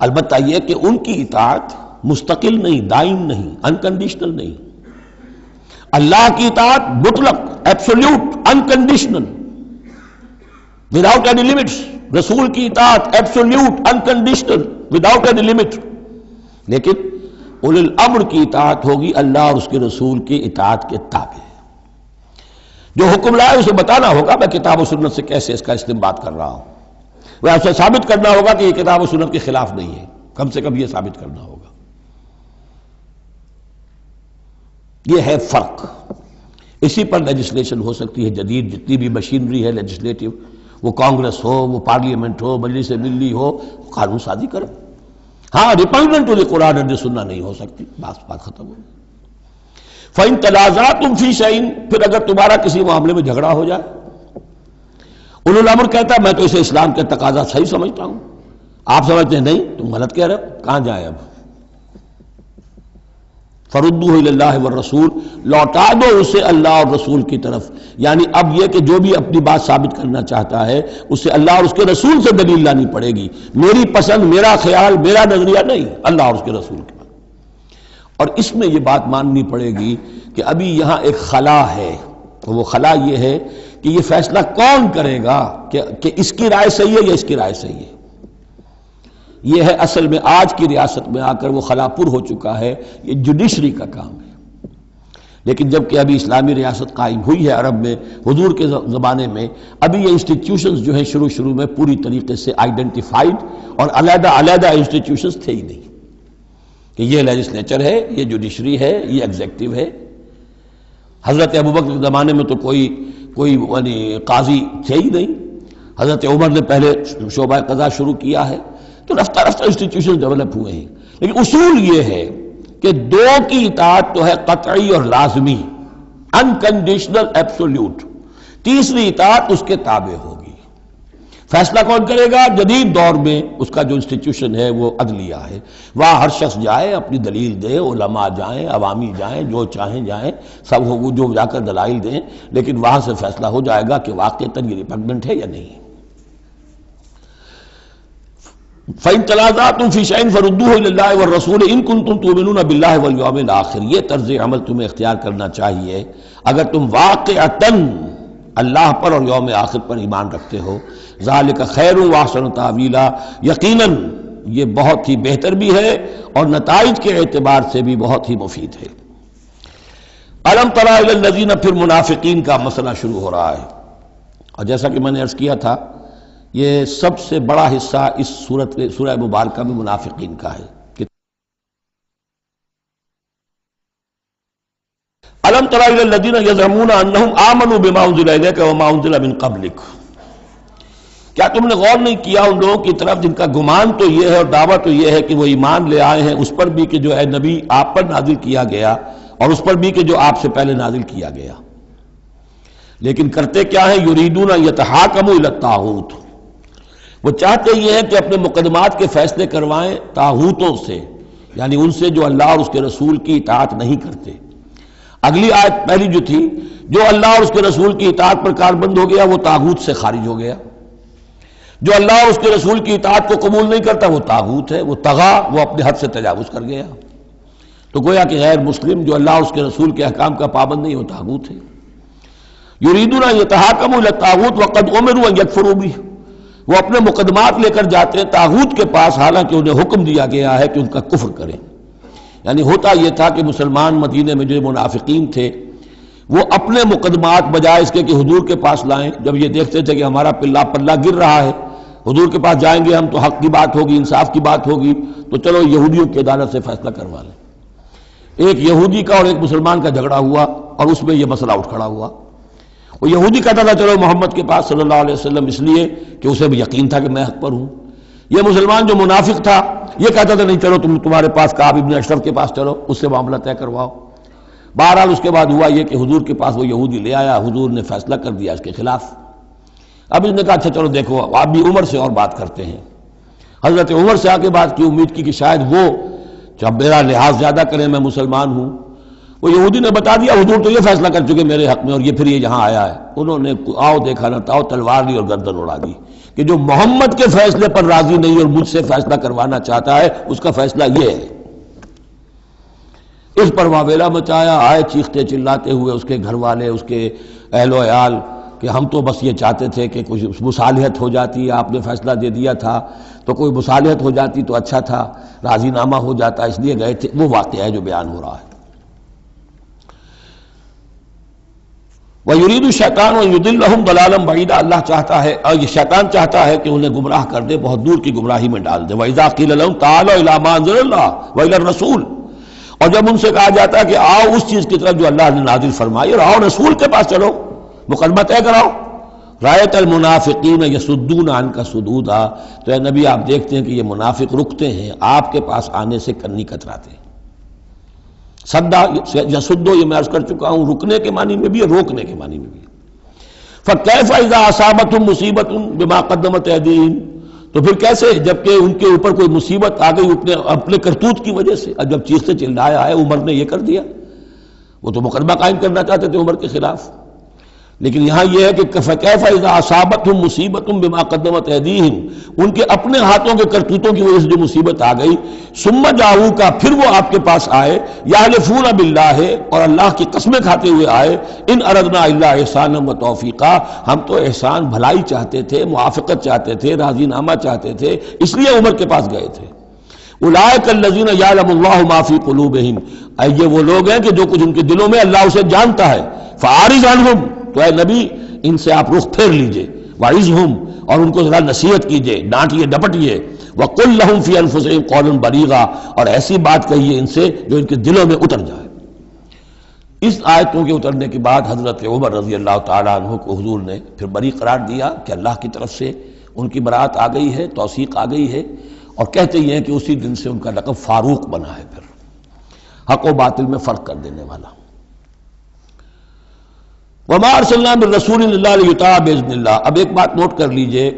البتہ یہ کہ ان کی اطاعت مستقل نہیں، دائم نہیں، انکنڈیشنل نہیں۔ اللہ کی اطاعت مطلق، absolute, unconditional, without any limits. رسول کی اطاعت absolute, unconditional, without any limit. لیکن اولو الامر کی اطاعت ہوگی اللہ اور اس کے رسول کی اطاعت کے تابع۔ جو حکم لائے اسے بتانا ہوگا میں کتاب و سنت سے کیسے اس کا استنباط کر رہا ہوں، وہ اسے ثابت کرنا ہوگا کہ یہ کتاب و سنت کے خلاف نہیں ہے، کم سے کم یہ ثابت کرنا ہوگا۔ یہ ہے فرق۔ اسی پر لیجسلیشن ہو سکتی ہے جدید، جتنی بھی مشینری ہے لیجسلیٹو، وہ کانگریس ہو، وہ پارلیمنٹ ہو، مجلس ملی ہو، قانون سازی کرے۔ ہاں ریپگننٹ ٹو دی قرآن اینڈ دی سنہ نہیں ہو سکتی، بات ختم ہو۔ فَإِن تَنَازَعْتُمْ فِي شَيْءٍ، پھر اگر تمہارا کسی معاملے میں جھگڑا ہو جائے، اولو الامر کہتا ہے میں تو اسے اسلام کے تقاضا صحیح سمجھتا ہوں، آپ سمجھتے ہیں نہیں تم غلط کہہ رہے ہو، کہاں جائیں اب؟ فَرُدُّوهُ إِلَى اللَّهِ وَالرَّسُولِ، لوٹا دو اسے اللہ اور رسول کی طرف۔ یعنی اب یہ کہ جو بھی اپنی بات ثابت کرنا چاہتا ہے اسے اللہ اور اس کے رسول سے دلیل لانی پڑے گی، میری پسند، میرا خیال، میرا نظریہ نہیں، اللہ اور اس کے رسول کے۔ اور اس میں یہ بات ماننی پڑے گی کہ ابھی یہاں ایک خلا ہے، وہ خلا یہ ہے کہ یہ فیصلہ کون کرے گا کہ اس کی رائے صحیح ہے یا اس کی رائے صحیح ہے۔ یہ ہے اصل میں آج کی ریاست میں آ کر وہ خلا پر ہو چکا ہے، یہ جوڈیشری کا کام ہے۔ لیکن جب کہ ابھی اسلامی ریاست قائم ہوئی ہے عرب میں حضور کے زمانے میں، ابھی یہ انسٹیٹیوشنز جو ہیں شروع میں پوری طریقے سے آئیڈینٹیفائڈ اور علیحدہ انسٹیٹیوشنز تھے ہی نہیں کہ یہ لیجسلیچر ہے، یہ جوڈیشری ہے، یہ ایگزیکٹو ہے۔ حضرت ابوبکر کے زمانے میں تو کوئی قاضی تھے ہی نہیں، حضرت عمر نے پہلے شعبہ قضا شروع کیا ہے، تو رفتہ رفتہ انسٹیٹیوشن ڈیولپ ہوئے ہیں۔ لیکن اصول یہ ہے کہ دو کی اطاعت تو ہے قطعی اور لازمی، انکنڈیشنل ایبسولوٹ، تیسری اطاعت اس کے تابع ہوگی۔ فیصلہ کون کرے گا؟ جدید دور میں اس کا جو انسٹیٹیوشن ہے وہ عدلیہ ہے، وہاں ہر شخص جائے، اپنی دلیل دے، علماء جائیں، عوامی جائیں، جو چاہیں جائیں، سب جو جا کر دلائل دیں، لیکن وہاں سے فیصلہ ہو جائے گا کہ واقعتاً یہ ریپگننٹ ہے یا نہیں۔ فَإِن تَنَازَعْتُمْ فِي شَيْءٍ فَرُدُّوهُ إِلَى اللَّهِ وَالرَّسُولِ إِن كُنتُمْ تُؤْمِنُونَ بِاللَّهِ وَالْيَوْمِ الْآخِرِ، یہ طرز عمل تمہیں اختیار کرنا چاہیے اگر تم واقعتاً اللہ پر اور یوم آخر پر ایمان رکھتے ہو۔ ذَلِكَ خَيْرٌ وَأَحْسَنُ تَأْوِيلًا، یقیناً یہ بہت ہی بہتر بھی ہے اور نتائج کے اعتبار سے بھی بہت ہی مفید ہے۔ أَلَمْ تَرَ إِلَى الَّذِينَ، پھر منافقین کا مسئلہ شروع ہو رہا ہے، اور جیسا کہ میں نے عرض کیا تھا یہ سب سے بڑا حصہ اس سورہ مبارکہ میں منافقین کا ہے۔ أَلَمْ تَرَ إِلَى الَّذِينَ يَزْعُمُونَ أَنَّهُمْ آمَنُوا بِمَا أُنزِلَ إِلَيْكَ وَمَا أُنزِلَ مِن قَبْلِكَ، کیا تم نے غور نہیں کیا ان لوگوں کی طرف جن کا گمان تو یہ ہے اور دعویٰ تو یہ ہے کہ وہ ایمان لے آئے ہیں اس پر بھی کہ جو ہے نبی آپ پر نازل کیا گیا، اور اس پر بھی کہ جو آپ سے پہلے نازل کیا گیا، لیکن کرتے کیا ہیں؟ یریدون یتحاکموا الی الطاغوت، وہ چاہتے یہ ہیں کہ اپنے مقدمات کے فیصلے کروائیں طاغوتوں سے، یعنی ان سے جو اللہ اور اس کے رسول کی اطاعت نہیں کرتے۔ اگلی آیت پہلی جو تھی، جو اللہ اور اس کے رسول کی اطاعت پر کاربند ہو گیا وہ طاغوت سے خارج ہو گیا، جو اللہ اور اس کے رسول کی اطاعت کو قبول نہیں کرتا وہ طاغوت ہے، وہ طغا، وہ اپنے حد سے تجاوز کر گیا۔ تو گویا کہ غیر مسلم جو اللہ اور اس کے رسول کے احکام کا پابند نہیں وہ طاغوت ہے۔ یریدون یتحاکموا الی الطاغوت وقد امروا ان یکفروا بہ، وہ اپنے مقدمات لے کر جاتے ہیں طاغوت کے پاس حالانکہ انہیں حکم دیا گیا ہے کہ ان کا کفر کریں۔ یعنی ہوتا یہ تھا کہ مسلمان مدینے میں جو منافقین تھے وہ اپنے مقدمات بجائے اس کے کہ حضور کے پاس لائیں، جب یہ دیکھتے تھے کہ ہمارا پلہ گر رہا ہے، حضور کے پاس جائیں گے ہم تو حق کی بات ہوگی، انصاف کی بات ہوگی، تو چلو یہودیوں کی عدالت سے فیصلہ کروا لیں۔ ایک یہودی کا اور ایک مسلمان کا جھگڑا ہوا اور اس میں یہ مسئلہ اٹھ کھڑا ہوا۔ وہ یہودی کہتا تھا چلو محمد کے پاس صلی اللہ علیہ وسلم، اس لیے کہ اسے بھی یقین تھا کہ میں حق پر ہوں۔ یہ مسلمان جو منافق تھا یہ کہتا تھا نہیں چلو تمہارے پاس کعب ابن اشرف کے پاس چلو، اس سے معاملہ طے کرواؤ۔ بہرحال اس کے بعد ہوا یہ کہ حضور کے پاس وہ یہودی لے آیا، حضور نے فیصلہ کر دیا اس کے خلاف۔ اب اس نے کہا اچھا چلو دیکھو آپ بھی عمر سے اور بات کرتے ہیں۔ حضرت عمر سے آ کے بات کی، امید کی کہ شاید وہ جب میرا لحاظ زیادہ کریں، میں مسلمان ہوں۔ وہ یہودی نے بتا دیا حضور تو یہ فیصلہ کر چکے میرے حق میں، اور یہ پھر یہ یہاں آیا ہے۔ انہوں نے آؤ دیکھا نہ تاؤ تلوار لی اور گردن اڑا دی کہ جو محمد کے فیصلے پر راضی نہیں اور مجھ سے فیصلہ کروانا چاہتا ہے اس کا فیصلہ یہ ہے۔ اس پر واویلا مچایا، آئے چیختے چلاتے ہوئے اس کے گھر والے، اس کے اہل و عیال کہ ہم تو بس یہ چاہتے تھے کہ کچھ مصالحت ہو جاتی، آپ نے فیصلہ دے دیا تھا تو کوئی مصالحت ہو جاتی تو اچھا تھا، راضی نامہ ہو جاتا، اس لیے گئے تھے۔ وہ واقعہ ہے جو بیان ہو رہا ہے۔ وَيُرِيدُ الشَّيْطَانُ أَن يُضِلَّهُمْ ضَلَالًا بَعِيدًا، اللہ چاہتا ہے اور یہ شیطان چاہتا ہے کہ انہیں گمراہ کر دے، بہت دور کی گمراہی میں ڈال دے۔ وَإِذَا قِيلَ لَهُمْ تَعَالَوْا إِلَىٰ مَا أَنزَلَ اللَّهُ وَإِلَى الرَّسُولِ، اور جب ان سے کہا جاتا ہے کہ آؤ اس چیز کی طرف جو اللہ نے نازل فرمائی، اور آؤ رسول کے پاس چلو، مقدمہ طے کراؤ۔ رَأَيْتَ الْمُنَافِقِينَ يَصُدُّونَ عَنْكَ صُدُودًا، تو اے نبی آپ دیکھتے ہیں کہ یہ منافق رکتے ہیں آپ کے پاس آنے سے، کنی کتراتے ہیں۔ صدا یصدو یہ میں عرض کر چکا ہوں، رکنے کے معنی میں بھی ہے، روکنے کے معنی میں بھی ہے۔ فَكَيْفَ إِذَا أَصَابَتْهُمْ مُصِيبَةٌ بِمَا قَدَّمَتْ أَيْدِيهِمْ، تو پھر کیسے جب کہ ان کے اوپر کوئی مصیبت آ گئی اپنے کرتوت کی وجہ سے۔ اب جب چیختے چلایا ہے عمر نے یہ کر دیا، وہ تو مقدمہ قائم کرنا چاہتے تھے عمر کے خلاف۔ لیکن یہاں یہ ہے کہ فَكَيْفَ إِذَا أَصَابَتْهُم مُّصِيبَةٌ بِمَا قَدَّمَتْ أَيْدِيهِمْ، ان کے اپنے ہاتھوں کے کرتوتوں کی وجہ سے جو مصیبت آ گئی، ثُمَّ جَاءُوكَ، پھر وہ آپ کے پاس آئے، يَحْلِفُونَ بِاللَّهِ، اور اللہ کی قسمیں کھاتے ہوئے آئے، إِنْ أَرَدْنَا إِلَّا إِحْسَانًا وَتَوْفِيقًا، ہم تو احسان بھلائی چاہتے تھے، موافقت چاہتے تھے، راضی نامہ چاہتے تھے، اس لیے عمر کے پاس گئے تھے۔ اولئک الذین یعلم اللہ ما فی قلوبہم، یہ وہ لوگ ہیں کہ جو کچھ ان کے دلوں میں اللہ اسے جانتا ہے۔ فاعرض عنہم، تو اے نبی ان سے آپ رخ پھیر لیجئے، وعظہم، اور ان کو ذرا نصیحت کیجئے، ڈانٹیے ڈپٹیے، وقل لہم فی انفسہم قولا بلیغا، اور ایسی بات کہیے ان سے جو ان کے دلوں میں اتر جائے۔ اس آیتوں کے اترنے کے بعد حضرت عمر رضی اللہ تعالیٰ عنہ کو حضور نے پھر بری قرار دیا کہ اللہ کی طرف سے ان کی برات آ گئی ہے، توثیق آ گئی ہے، اور کہتے یہ ہیں کہ اسی دن سے ان کا لقب فاروق بنا ہے، پھر حق و باطل میں فرق کر دینے والا۔ وما ارسلنا من رسول الا لیطاع باذن اللہ۔ اب ایک بات نوٹ کر لیجئے،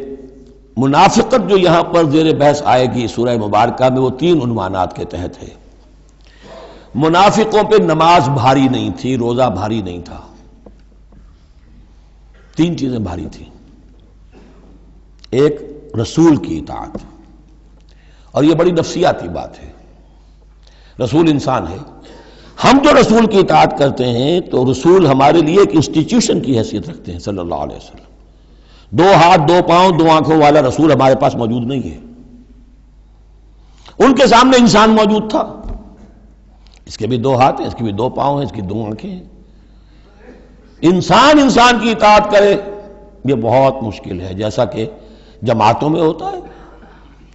منافقت جو یہاں پر زیر بحث آئے گی سورہ مبارکہ میں، وہ 3 عنوانات کے تحت ہے۔ منافقوں پہ نماز بھاری نہیں تھی، روزہ بھاری نہیں تھا، 3 چیزیں بھاری تھیں۔ ایک رسول کی اطاعت، اور یہ بڑی نفسیاتی بات ہے، رسول انسان ہے، ہم جو رسول کی اطاعت کرتے ہیں تو رسول ہمارے لیے ایک انسٹیٹیوشن کی حیثیت رکھتے ہیں صلی اللہ علیہ وسلم۔ 2 ہاتھ 2 پاؤں 2 آنکھوں والا رسول ہمارے پاس موجود نہیں ہے، ان کے سامنے انسان موجود تھا، اس کے بھی 2 ہاتھ ہیں، اس کے بھی 2 پاؤں ہیں، اس کی 2 آنکھیں ہیں۔ انسان کی اطاعت کرے یہ بہت مشکل ہے، جیسا کہ جماعتوں میں ہوتا ہے۔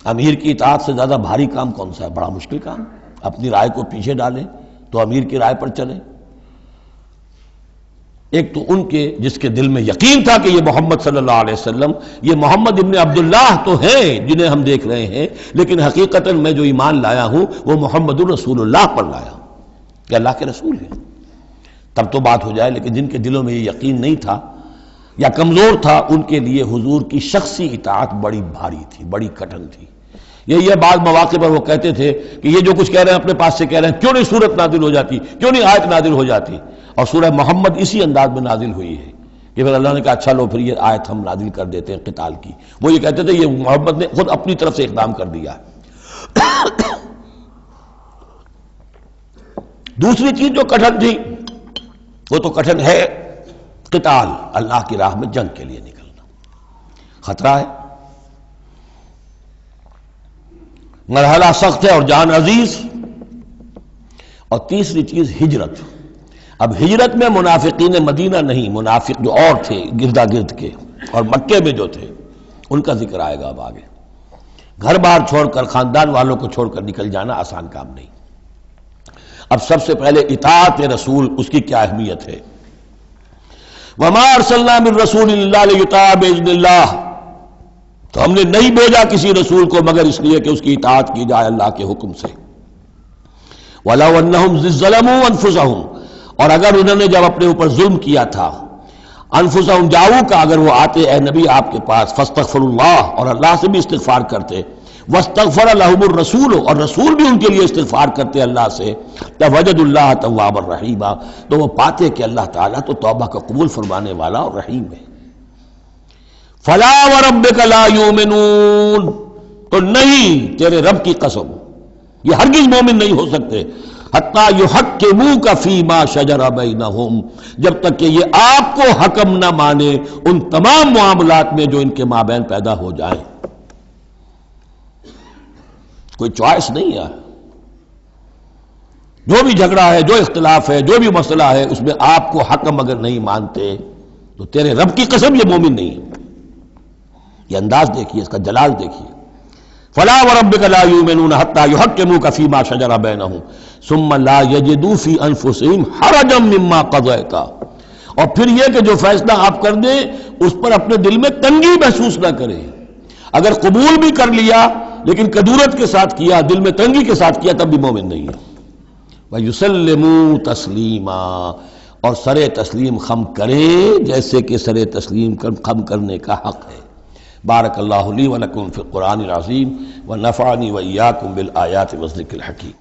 امیر کی اطاعت سے زیادہ بھاری کام کون سا ہے؟ بڑا مشکل کام، اپنی رائے کو پیچھے ڈالیں تو امیر کی رائے پر چلیں۔ ایک تو ان کے جس کے دل میں یقین تھا کہ یہ محمد صلی اللہ علیہ وسلم، یہ محمد ابن عبداللہ تو ہیں جنہیں ہم دیکھ رہے ہیں، لیکن حقیقتاً میں جو ایمان لایا ہوں وہ محمد الرسول اللہ پر لایا ہوں کہ اللہ کے رسول ہیں، تب تو بات ہو جائے۔ لیکن جن کے دلوں میں یہ یقین نہیں تھا یا کمزور تھا، ان کے لیے حضور کی شخصی اطاعت بڑی بھاری تھی، بڑی کٹھن تھی۔ یہ بعض مواقع پر وہ کہتے تھے کہ یہ جو کچھ کہہ رہے ہیں اپنے پاس سے کہہ رہے ہیں، کیوں نہیں سورت نازل ہو جاتی، کیوں نہیں آیت نازل ہو جاتی؟ اور سورہ محمد اسی انداز میں نازل ہوئی ہے کہ پھر اللہ نے کہا اچھا لو پھر یہ آیت ہم نازل کر دیتے ہیں قتال کی۔ وہ یہ کہتے تھے یہ محمد نے خود اپنی طرف سے اقدام کر دیا ہے۔ دوسری چیز جو کٹھن تھی وہ تو کٹھن ہے قتال، اللہ کی راہ میں جنگ کے لیے نکلنا، خطرہ ہے، مرحلہ سخت ہے اور جان عزیز۔ اور تیسری چیز ہجرت۔ اب ہجرت میں منافقین مدینہ نہیں، منافق جو اور تھے گردا گرد کے اور مکے میں جو تھے، ان کا ذکر آئے گا اب آگے۔ گھر بار چھوڑ کر، خاندان والوں کو چھوڑ کر نکل جانا آسان کام نہیں۔ اب سب سے پہلے اطاعت رسول، اس کی کیا اہمیت ہے۔ وما ارسلنا من رسول الا لیطاع باذن اللہ، تو ہم نے نہیں بھیجا کسی رسول کو مگر اس لیے کہ اس کی اطاعت کی جائے اللہ کے حکم سے۔ وَلَوْ أَنَّهُمْ ظَلَمُوا أَنفُسَهُمْ، اور اگر انہوں نے جب اپنے اوپر ظلم کیا تھا، انفسہم جاؤ کا، اگر وہ آتے اے نبی آپ کے پاس، فاستغفر اللہ، اور اللہ سے بھی استغفار کرتے، واستغفر لهم الرسول، اور رسول بھی ان کے لیے استغفار کرتے اللہ سے، وجد اللہ توابا رحیما، تو وہ پاتے کہ اللہ تعالیٰ تو توبہ کا قبول فرمانے والا اور رحیم ہے۔ فلا وربک لا یؤمنون، تو نہیں تیرے رب کی قسم یہ ہرگز مومن نہیں ہو سکتے، حتی یحکموک فیما شجر بینہم، جب تک کہ یہ آپ کو حکم نہ مانے ان تمام معاملات میں جو ان کے مابین پیدا ہو جائیں۔ کوئی چوائس نہیں ہے، جو بھی جھگڑا ہے، جو اختلاف ہے، جو بھی مسئلہ ہے، اس میں آپ کو حکم اگر نہیں مانتے تو تیرے رب کی قسم یہ مومن نہیں ہے۔ یہ انداز دیکھیے، اس کا جلال دیکھیے۔ فلا وربک لا یؤمنون حتی یحکموک فیما شجر بینہم ثم لا یجدوا فی انفسہم حرجا مما قضیت، اور پھر یہ کہ جو فیصلہ آپ کر دیں اس پر اپنے دل میں تنگی محسوس نہ کریں۔ اگر قبول بھی کر لیا لیکن کدورت کے ساتھ کیا، دل میں تنگی کے ساتھ کیا، تب بھی مومن نہیں ہے۔ وَيُسَلِّمُوا تَسْلِيمًا، اور سر تسلیم خم کرے جیسے کہ سر تسلیم خم کرنے کا حق ہے۔ بارک اللہ لی و لکم فی القرآن العظیم ونفعنی وإیاکم بالآیات والذکر الحکیم۔